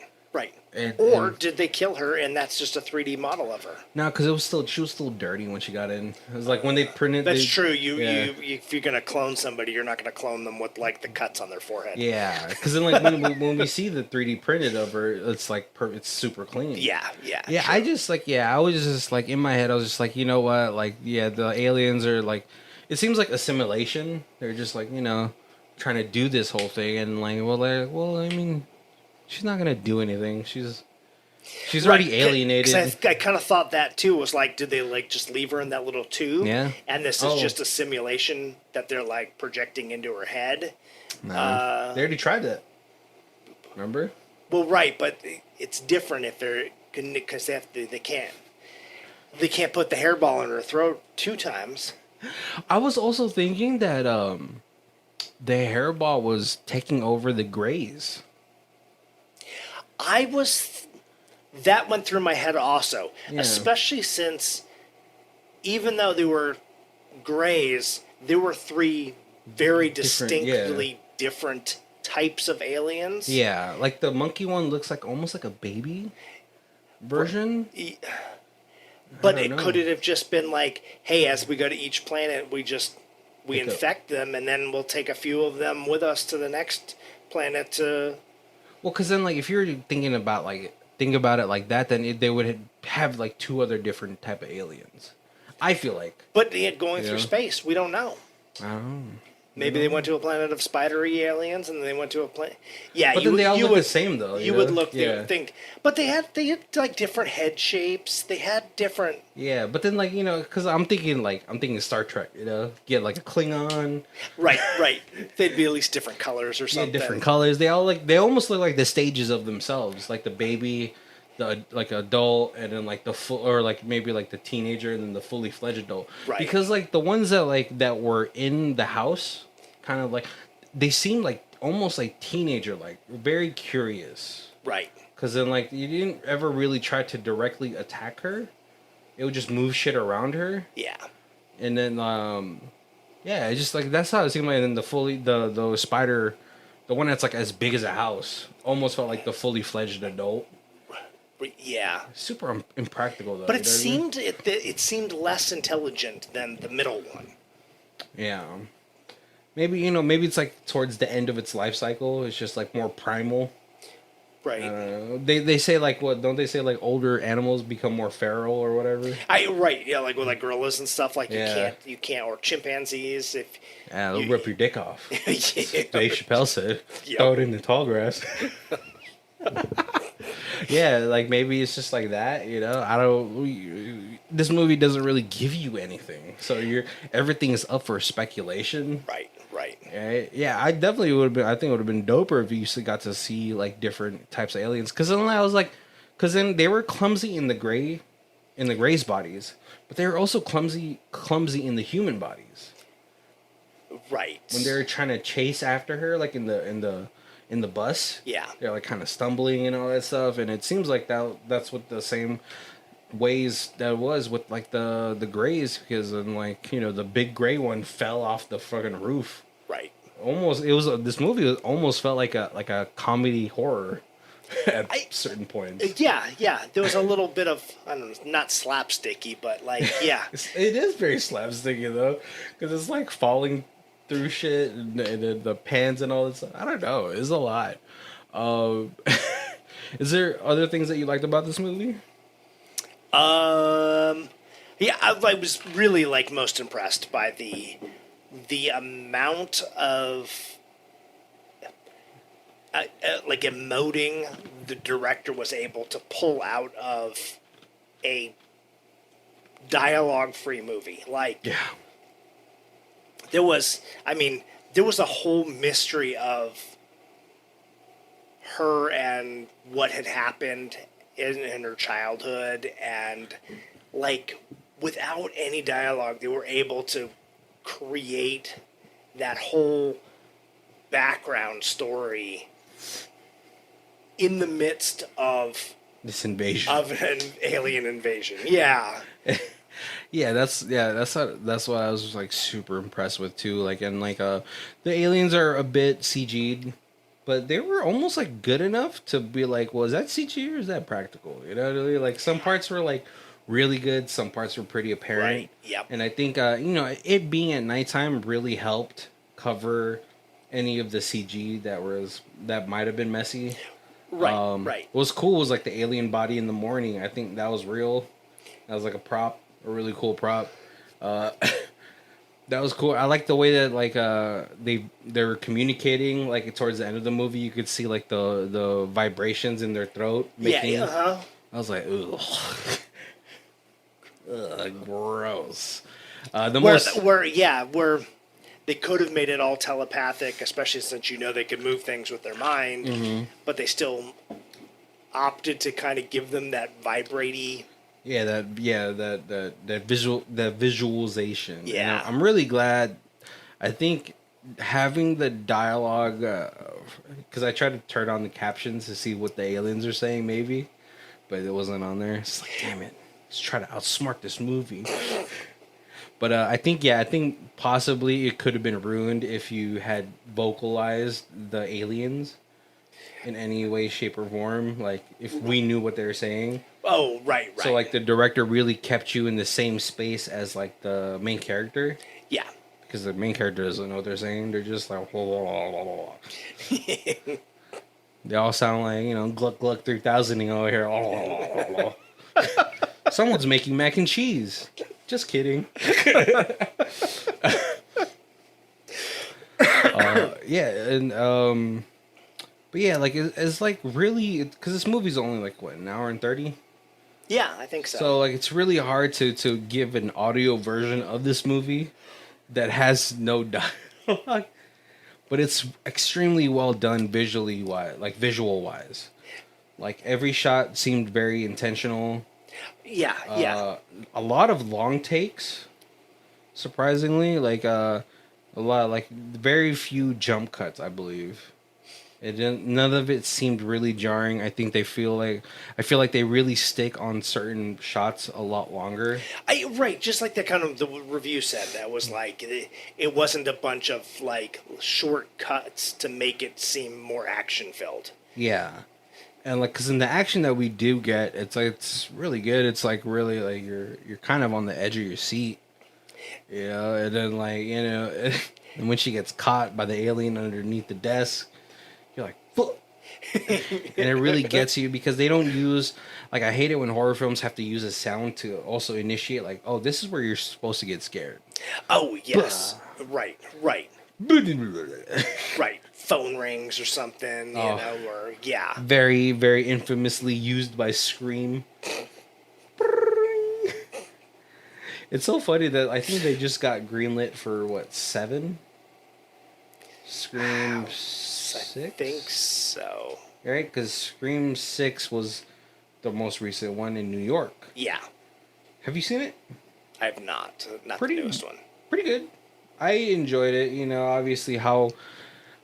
Or did they kill her and that's just a 3D model of her? No, because she was still dirty when she got in. It was like when they printed. That's true. You if you're gonna clone somebody, you're not gonna clone them with like the cuts on their forehead. Yeah, because then like when we see the 3D printed of her, it's like it's super clean. Yeah. Sure. I just like I was just like in my head, I was just like, you know what, like the aliens are like, it seems like assimilation. They're just like, you know, trying to do this whole thing, and like well I mean, she's not gonna do anything. She's already alienated. I kind of thought that too. Was like, did they like just leave her in that little tube? Yeah. And this is just a simulation that they're like projecting into her head. No, they already tried that. Remember? Well, right, but it's different if they're because they can't put the hairball in her throat 2 times. I was also thinking that the hairball was taking over the Greys. That went through my head also, yeah. Especially since even though they were Greys, there were 3 very distinctly different types of aliens. Yeah, like the monkey one looks like almost like a baby version. But could it have just been like, hey, as we go to each planet, we infect them, and then we'll take a few of them with us to the next planet to. Well, because then, like, if you're thinking about it like that, then they would have like 2 other different type of aliens. I feel like. But going through space, we don't know. I don't know. Maybe they went to a planet of spidery aliens, and then they went to a planet. Yeah, but then they all look the same, though. You would look, think, but they had like different head shapes. They had different. Yeah, but then like, you know, because I'm thinking Star Trek. You know, get like a Klingon. Right. They'd be at least different colors or something. Yeah, different colors. They almost look like the stages of themselves, like the baby, the like adult, and then like the full, or like maybe like the teenager, and then the fully fledged adult. Right. Because like the ones that were in the house, kind of like they seemed like almost like teenager, like very curious. Right. Because then like you didn't ever really try to directly attack her. It would just move shit around her. Yeah. And then it's just like that's how it seemed like. And then the spider, the one that's like as big as a house, almost felt like the fully fledged adult. Yeah. Super impractical though. But it seemed less intelligent than the middle one. Yeah. maybe it's like towards the end of its life cycle. It's just like more primal. Right. I don't know. They say like what? Don't they say like older animals become more feral or whatever? Right. Yeah, like with like gorillas and stuff. Like Yeah. you can't, or chimpanzees. If Yeah, they'll rip your dick off. yeah. Dave Chappelle said, Yep. "Throw it in the tall grass." Yeah, like maybe it's just like that, I don't. This movie doesn't really give you anything, so everything is up for speculation. Right. Right. Right? Yeah, I definitely would have been. I think it would have been doper if you got to see like different types of aliens. Because then I was like, because then they were clumsy in the Greys' bodies, but they were also clumsy in the human bodies. Right. When they were trying to chase after her, like in the bus, Yeah. they're like kind of stumbling and all that stuff, and it seems like that's what the same ways that was with like the Greys, because then like the big gray one fell off the fucking roof. Right. Almost, this movie almost felt like a comedy horror at certain points. Yeah. There was a little bit of, I don't know, not slapsticky, but like, yeah. It is very slapsticky though, because it's like falling through shit and the pans and all that stuff. I don't know. It's a lot. Is there other things that you liked about this movie? Yeah, I was really like most impressed by the amount of like emoting the director was able to pull out of a dialogue-free movie. Like, Yeah. there was a whole mystery of her and what had happened in her childhood, and like without any dialogue they were able to create that whole background story in the midst of This invasion. an alien invasion. Yeah. Yeah, that's what I was like super impressed with too. Like, and like the aliens are a bit CG'd, but they were almost like good enough to be like, well, is that CG or is that practical? Like some parts were like really good, some parts were pretty apparent. Right. Yep. And I think it being at nighttime really helped cover any of the CG that might have been messy. Right. Right. What was cool was like the alien body in the morning. I think that was real. That was like a really cool prop. That was cool. I like the way that like they were communicating. Like towards the end of the movie, you could see like the vibrations in their throat. Yeah. I was like, ugh, gross. Where they could have made it all telepathic, especially since they could move things with their mind, Mm-hmm. but they still opted to kind of give them that vibratey. Yeah, that visualization. Yeah. And I'm really glad. I think having the dialogue, because I tried to turn on the captions to see what the aliens are saying, maybe, but it wasn't on there. It's like, damn it, let's try to outsmart this movie. But I think possibly it could have been ruined if you had vocalized the aliens in any way, shape, or form. Like if we knew what they were saying. Oh, right. So like the director really kept you in the same space as like the main character. Yeah. Because the main character doesn't know what they're saying. They're just like, blah, blah, blah, blah, blah. They all sound like, Gluck Gluck 3000 over here. Blah, blah, blah. Someone's making mac and cheese. Just kidding. Yeah, and but yeah, like it's like really, because this movie's only like what, an hour and 30. Yeah, I think so. So like it's really hard to give an audio version of this movie that has no dialogue, but it's extremely well done visually wise, like visual wise. Like every shot seemed very intentional. Yeah. A lot of long takes, surprisingly, like a lot, like very few jump cuts, I believe. None of it seemed really jarring. I feel like they really stick on certain shots a lot longer. Right, just like that kind of the review said, that was like it wasn't a bunch of like short cuts to make it seem more action filled. Yeah, and like because in the action that we do get, it's really good. It's like really like you're kind of on the edge of your seat, and then like And when she gets caught by the alien underneath the desk, you're like, fuck. And it really gets you because they don't use, like, I hate it when horror films have to use a sound to also initiate, like, oh, this is where you're supposed to get scared. Oh, yes. Right. Right. Phone rings or something, you know, or, yeah. Very, very infamously used by Scream. It's so funny that I think they just got greenlit for, what, 7? Scream 6? I think so. Right? Because Scream 6 was the most recent one in New York. Yeah. Have you seen it? I have not. Not Pretty, the newest one. Pretty good. I enjoyed it. You know, obviously, how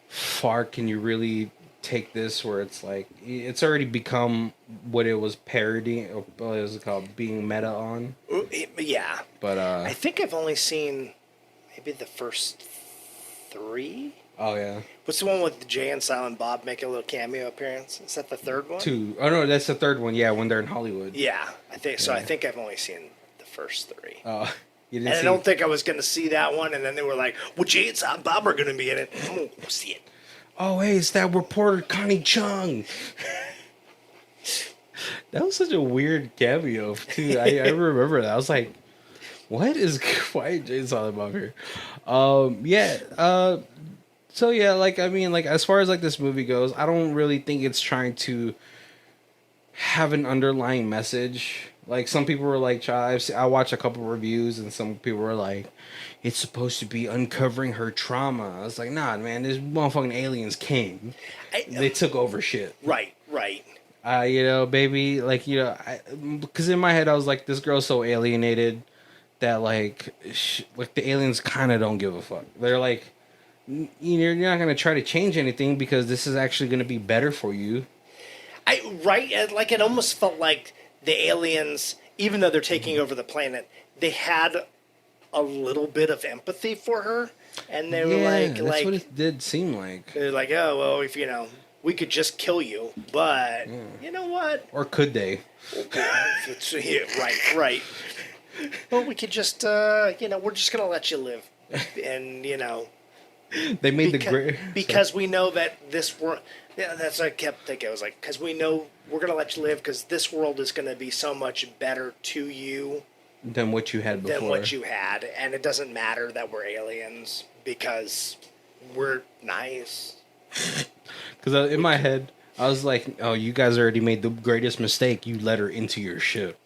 far can you really take this where it's like, it's already become what it was parodying, or what is it called, being meta on? Yeah. But, I think I've only seen maybe the first 3. Oh, yeah. What's the one with Jay and Silent Bob make a little cameo appearance? Is that the third one? 2. Oh, no, that's the third one. Yeah, when they're in Hollywood. Yeah, I think so. I think I've only seen the first 3. You didn't And see I don't think I was going to see that one. And then they were like, well, Jay and Silent Bob are going to be in it. I'm going to see it. Oh, hey, it's that reporter Connie Chung. That was such a weird cameo, too. I remember that. I was like, what is... Why is Jay and Silent Bob here? So, yeah, like, I mean, like, as far as, like, this movie goes, I don't really think it's trying to have an underlying message. Like, some people were like, I watched a couple reviews, and some people were like, it's supposed to be uncovering her trauma. I was like, nah, man, this motherfucking aliens came. They took over shit. Right. You know, baby, like, you know, because in my head, I was like, this girl's so alienated that, like the aliens kind of don't give a fuck. They're like, you're not going to try to change anything because this is actually going to be better for you. Like, it almost felt like the aliens, even though they're taking over the planet, they had a little bit of empathy for her. And they were that's what it did seem like. They're like, oh, well, if, you know, we could just kill you, but you know what? Or could they? Right. Well, we could just, you know, we're just going to let you live. And, you know. They made because we know that this world... Yeah, that's what I kept thinking. I was like, because we know we're going to let you live because this world is going to be so much better to you... Than what you had before. And it doesn't matter that we're aliens because we're nice. Because in my head, I was like, oh, you guys already made the greatest mistake. You let her into your ship.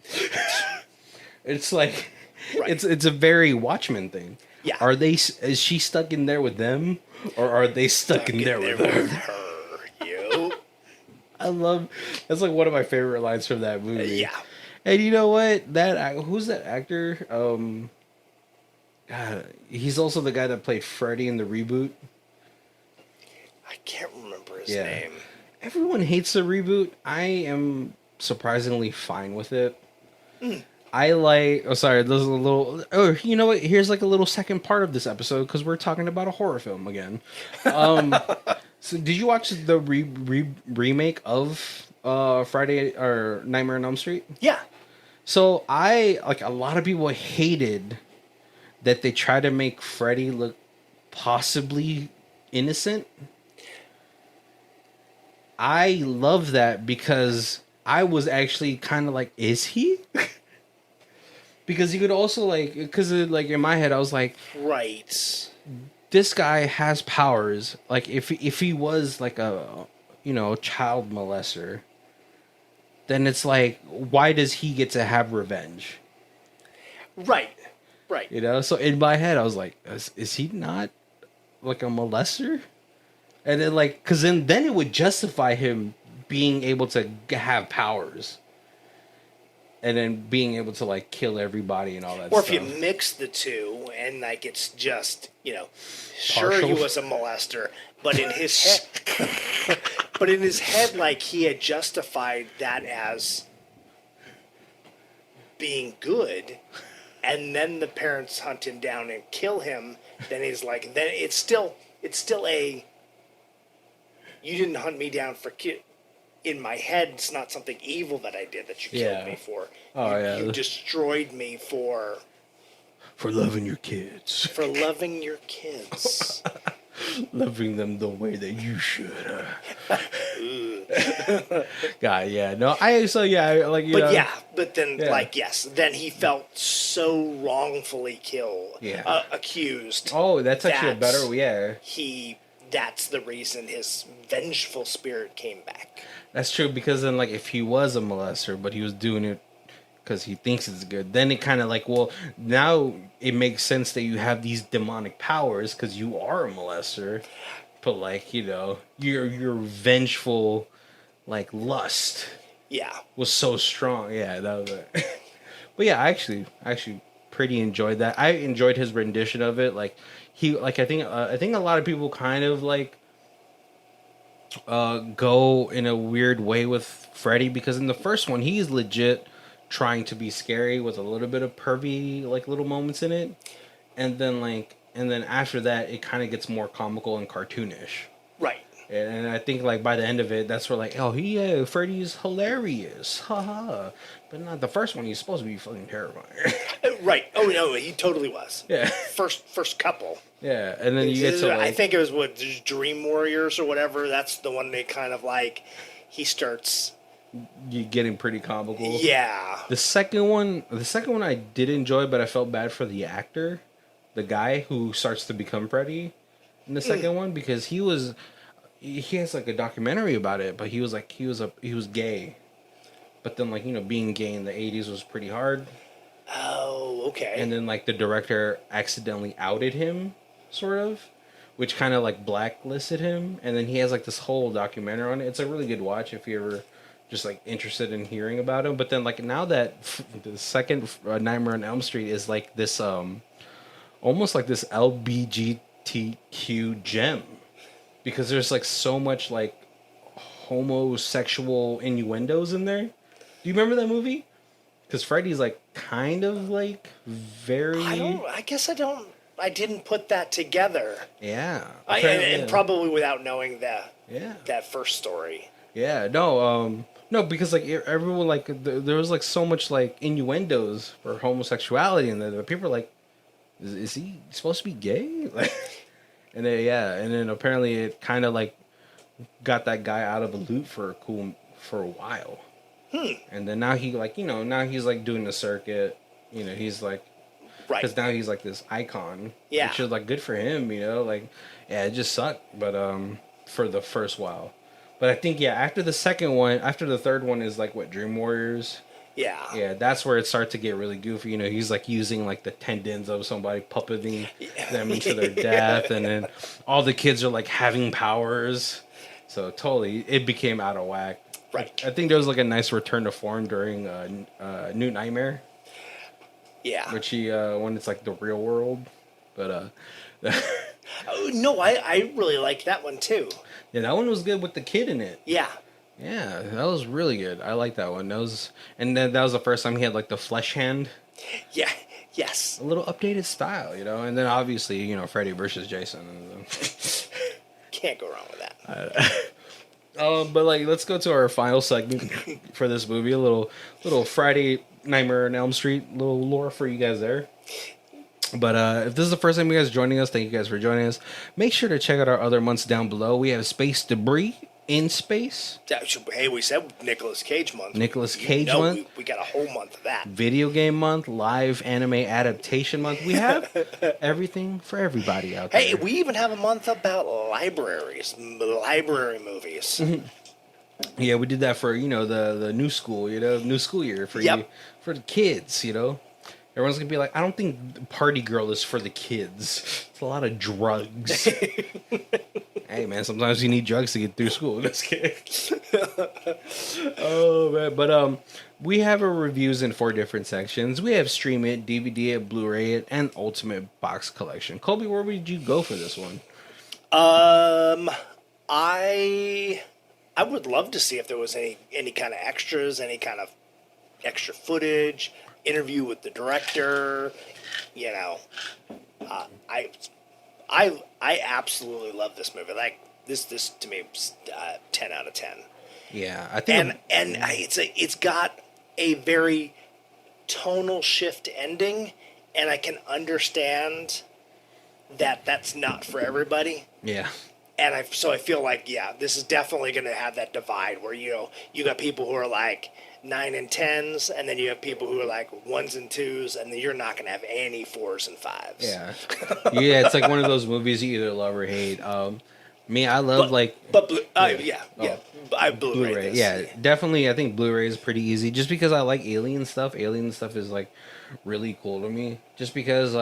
It's like, it's a very Watchmen thing. Yeah. Is she stuck in there with them? Or are they stuck in there with her? That's like one of my favorite lines from that movie. Yeah. And you know what? Who's that actor? He's also the guy that played Freddy in the reboot. I can't remember his name. Everyone hates the reboot. I am surprisingly fine with it. I like... Oh, sorry. There's a little... Oh, you know what? Here's like a little second part of this episode because we're talking about a horror film again. So did you watch the remake of Friday or Nightmare on Elm Street? Yeah. So a lot of people hated that they tried to make Freddy look possibly innocent. I love that because I was actually kind of like, is he? Because you could also in my head I was like, right, this guy has powers. Like if he was like a child molester, then it's like, why does he get to have revenge? Right. You know, so in my head I was like, is he not like a molester? And then because then it would justify him being able to have powers. And then being able to like kill everybody and all that stuff. Or if you mix the two and like it's just, sure Partial. he was a molester, but in his head, like he had justified that as being good, and then the parents hunt him down and kill him. Then he's like, then it's still a, you didn't hunt me down for in my head, it's not something evil that I did that you killed me for. You destroyed me for For loving your kids. For loving your kids. Loving them the way that you should. God, yeah. No, like, But know. but then, Yeah. like, yes, then he felt so wrongfully Yeah. accused. Oh, that's actually a better, That's the reason his vengeful spirit came back. That's true, because then, like, if he was a molester, but he was doing it because he thinks it's good, then it kind of like, well, now it makes sense that you have these demonic powers because you are a molester, but, like, your vengeful, like, lust was so strong. Yeah, that was it. But yeah, I actually pretty enjoyed that. I enjoyed his rendition of it. Like, I think a lot of people kind of like go in a weird way with Freddy, because in the first one he's legit trying to be scary with a little bit of pervy, like, little moments in it, and then after that it kind of gets more comical and cartoonish. Right. And I think, like, by the end of it, that's where, like, oh, Freddy's hilarious, haha. But not the first one. He's supposed to be fucking terrifying. Right. Oh no, he totally was. Yeah. First couple. Yeah, and then you get to, like, I think it was Dream Warriors or whatever. That's the one they kind of like. He starts. You getting pretty comical. Yeah. The second one I did enjoy, but I felt bad for the actor, the guy who starts to become Freddy in the second one, because he has, like, a documentary about it, but he was gay, but then, like, being gay in the 80s was pretty hard. Oh, okay. And then, like, the director accidentally outed him, sort of, which kind of, like, blacklisted him. And then he has, like, this whole documentary on it. It's a really good watch if you're ever just, like, interested in hearing about him. But then, like, now that the second Nightmare on Elm Street is, like, this almost like this LBGTQ gem, because there's, like, so much, like, homosexual innuendos in there. Do you remember that movie? Because Freddy's, like, kind of, like, very... I guess I don't... I didn't put that together. Yeah. And probably without knowing that first story. Yeah, no, because, like, everyone, like, there was, like, so much, like, innuendos for homosexuality, and the people are like, is he supposed to be gay? Like, and then apparently it kind of, like, got that guy out of the loop for a while. And then now he, like, now he's, like, doing the circuit. He's, like, right, because now he's, like, this icon. Yeah. Which is, like, good for him, like, yeah, it just sucked, but for the first while. But I think, after the third one is, like, what, Dream Warriors? Yeah. Yeah, that's where it starts to get really goofy. He's, like, using, like, the tendons of somebody, puppeting them into their death, and then all the kids are, like, having powers. So totally, it became out of whack. Right. I think there was, like, a nice return to form during New Nightmare. Yeah. Which when it's, like, the real world. But oh, no, I really liked that one too. Yeah, that one was good with the kid in it. Yeah. Yeah, that was really good. I like that one. And then that was the first time he had, like, the flesh hand. Yeah. Yes. A little updated style, And then obviously, Freddy versus Jason. Can't go wrong with that. But, like, let's go to our final segment for this movie. A little Friday Nightmare on Elm Street, little lore for you guys there. But if this is the first time you guys are joining us, thank you guys for joining us. Make sure to check out our other months down below. We have Space Debris in Space. Hey, we said Nicolas Cage month. Month. We got a whole month of that. Video game month, live anime adaptation month. We have everything for everybody out there. Hey, we even have a month about library movies. Yeah, we did that for, the new school, new school year for you, for the kids, Everyone's going to be like, I don't think Party Girl is for the kids. It's a lot of drugs. Hey, man, sometimes you need drugs to get through school. Just kidding. Oh, man. But we have our reviews in 4 different sections. We have Stream It, DVD It, Blu-ray It, and Ultimate Box Collection. Colby, where would you go for this one? I would love to see if there was any kind of extras, any kind of extra footage, interview with the director. I absolutely love this movie. Like this to me, 10 out of 10. Yeah, I think, it's got a very tonal shift ending, and I can understand that that's not for everybody. Yeah. And I feel like, yeah, this is definitely going to have that divide where, you know, you got people who are like 9 and 10s, and then you have people who are like 1s and 2s, and then you're not going to have any 4s and 5s. Yeah. Yeah, it's like one of those movies you either love or hate. Me, I love I Blu-ray. Blu-ray. This. Yeah, definitely. I think Blu-ray is pretty easy, just because I like alien stuff. Alien stuff is like really cool to me, just because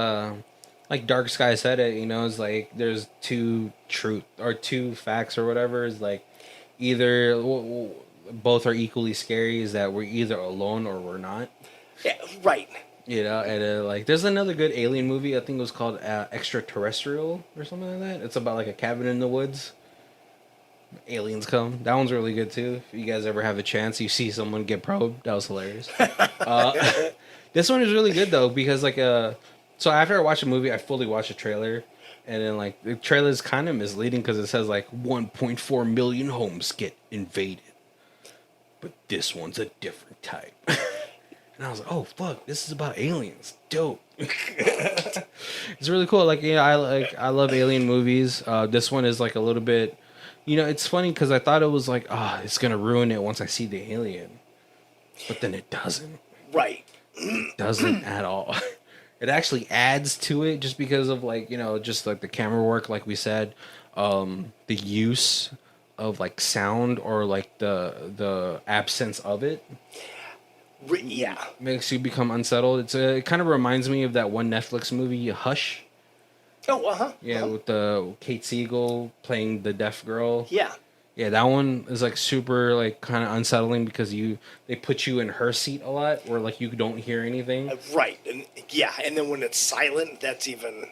like Dark Sky said it, you know, it's like there's two facts or whatever. Is like either both are equally scary. Is that we're either alone or we're not. Yeah, right. You know, and like there's another good alien movie. I think it was called Extraterrestrial or something like that. It's about like a cabin in the woods. Aliens come. That one's really good too. If you guys ever have a chance, you see someone get probed. That was hilarious. This one is really good though because like so after I watch a movie, I fully watch a trailer, and then like the trailer is kind of misleading because it says like 1.4 million homes get invaded, but this one's a different type. And I was like, oh fuck, this is about aliens. Dope. It's really cool. Like, yeah, I love alien movies. This one is like a little bit, you know, it's funny because I thought it was like, it's gonna ruin it once I see the alien, but then it doesn't. Right. It doesn't at all. It actually adds to it just because of like, you know, just like the camera work, like we said, the use of like sound or like the absence of it. Yeah. Makes you become unsettled. It kind of reminds me of that one Netflix movie, Hush. Oh, uh-huh. Yeah, with the Kate Siegel playing the deaf girl. Yeah. Yeah, that one is like super like kind of unsettling because they put you in her seat a lot where like you don't hear anything. Right. And yeah, and then when it's silent, that's even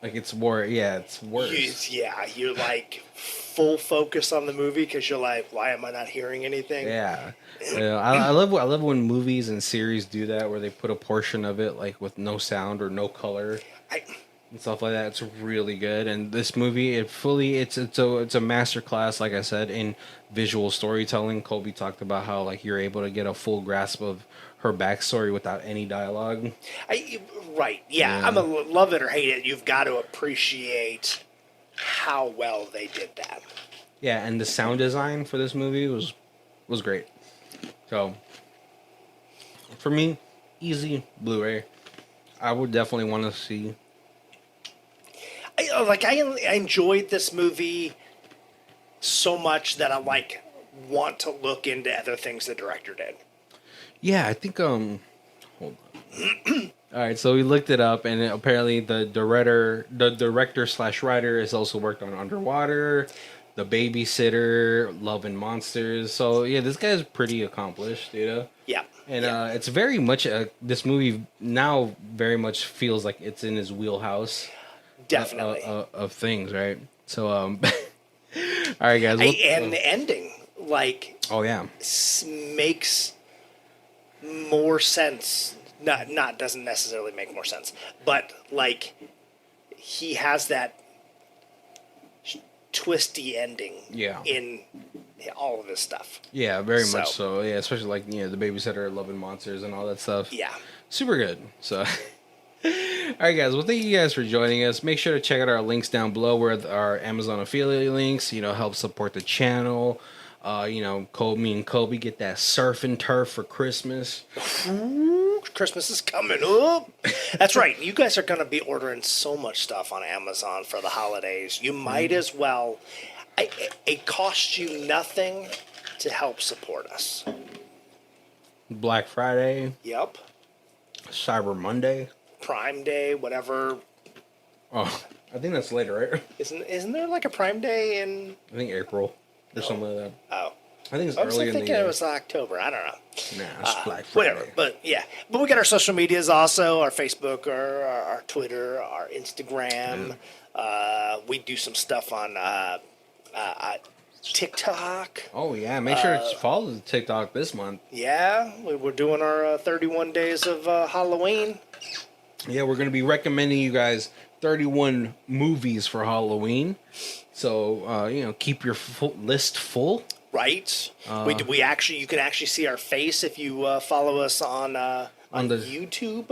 like it's more it's worse. You're like full focus on the movie because you're like, why am I not hearing anything? Yeah. I love when movies and series do that where they put a portion of it like with no sound or no color. And stuff like that. It's really good, and this movie it's a masterclass, like I said, in visual storytelling. Colby talked about how like you're able to get a full grasp of her backstory without any dialogue. Right, yeah. I'm a love it or hate it. You've got to appreciate how well they did that. Yeah, and the sound design for this movie was great. So for me, easy Blu-ray. I would definitely want to see. I enjoyed this movie so much that I want to look into other things the director did. Yeah, I think hold on. All right, so we looked it up, and apparently the director / writer has also worked on Underwater, The Babysitter, Love and Monsters. So yeah, this guy's pretty accomplished, you know. Yeah. And it's very much this movie now very much feels like it's in his wheelhouse. Definitely. Of things, right? So, all right, guys. And the ending, oh yeah, makes more sense. Not doesn't necessarily make more sense, but like he has that twisty ending. Yeah. In all of his stuff. Yeah, very much so. Yeah, especially like The Babysitter, Love and Monsters, and all that stuff. Yeah. Super good. So. All right, guys. Well, thank you guys for joining us. Make sure to check out our links down below where our Amazon affiliate links, help support the channel. Me and Kobe get that surf and turf for Christmas. Christmas is coming up. That's right. You guys are going to be ordering so much stuff on Amazon for the holidays. You might as well. It costs you nothing to help support us. Black Friday. Yep. Cyber Monday. Prime Day, whatever. Oh, I think that's later, right? Isn't there like a Prime Day in? I think April or something like that. Oh, I think it's I was early in the thinking year. It was October. I don't know. Nah, it's Black Friday. Whatever, but yeah. But we got our social medias also: our Facebook, our Twitter, our Instagram. We do some stuff on TikTok. Oh yeah, make sure to follow the TikTok this month. Yeah, we're doing our 31 days of Halloween. Yeah, we're going to be recommending you guys 31 movies for Halloween. So, keep your list full. Right. You can actually see our face if you follow us on on the YouTube,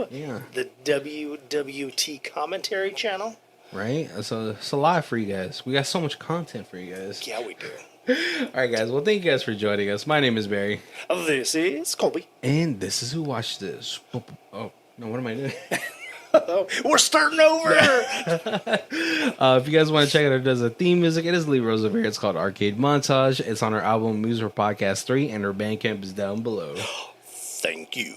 the WWT commentary channel. Right? So it's a lot for you guys. We got so much content for you guys. Yeah, we do. All right, guys. Well, thank you guys for joining us. My name is Barry. This is Colby. And this is Who Watched This. Oh, no, what am I doing? We're starting over. If you guys want to check out her does a theme music, it is Lee Rosevere. It's called Arcade Montage. It's on her album Music Podcast 3, and her Bandcamp is down below. Thank you.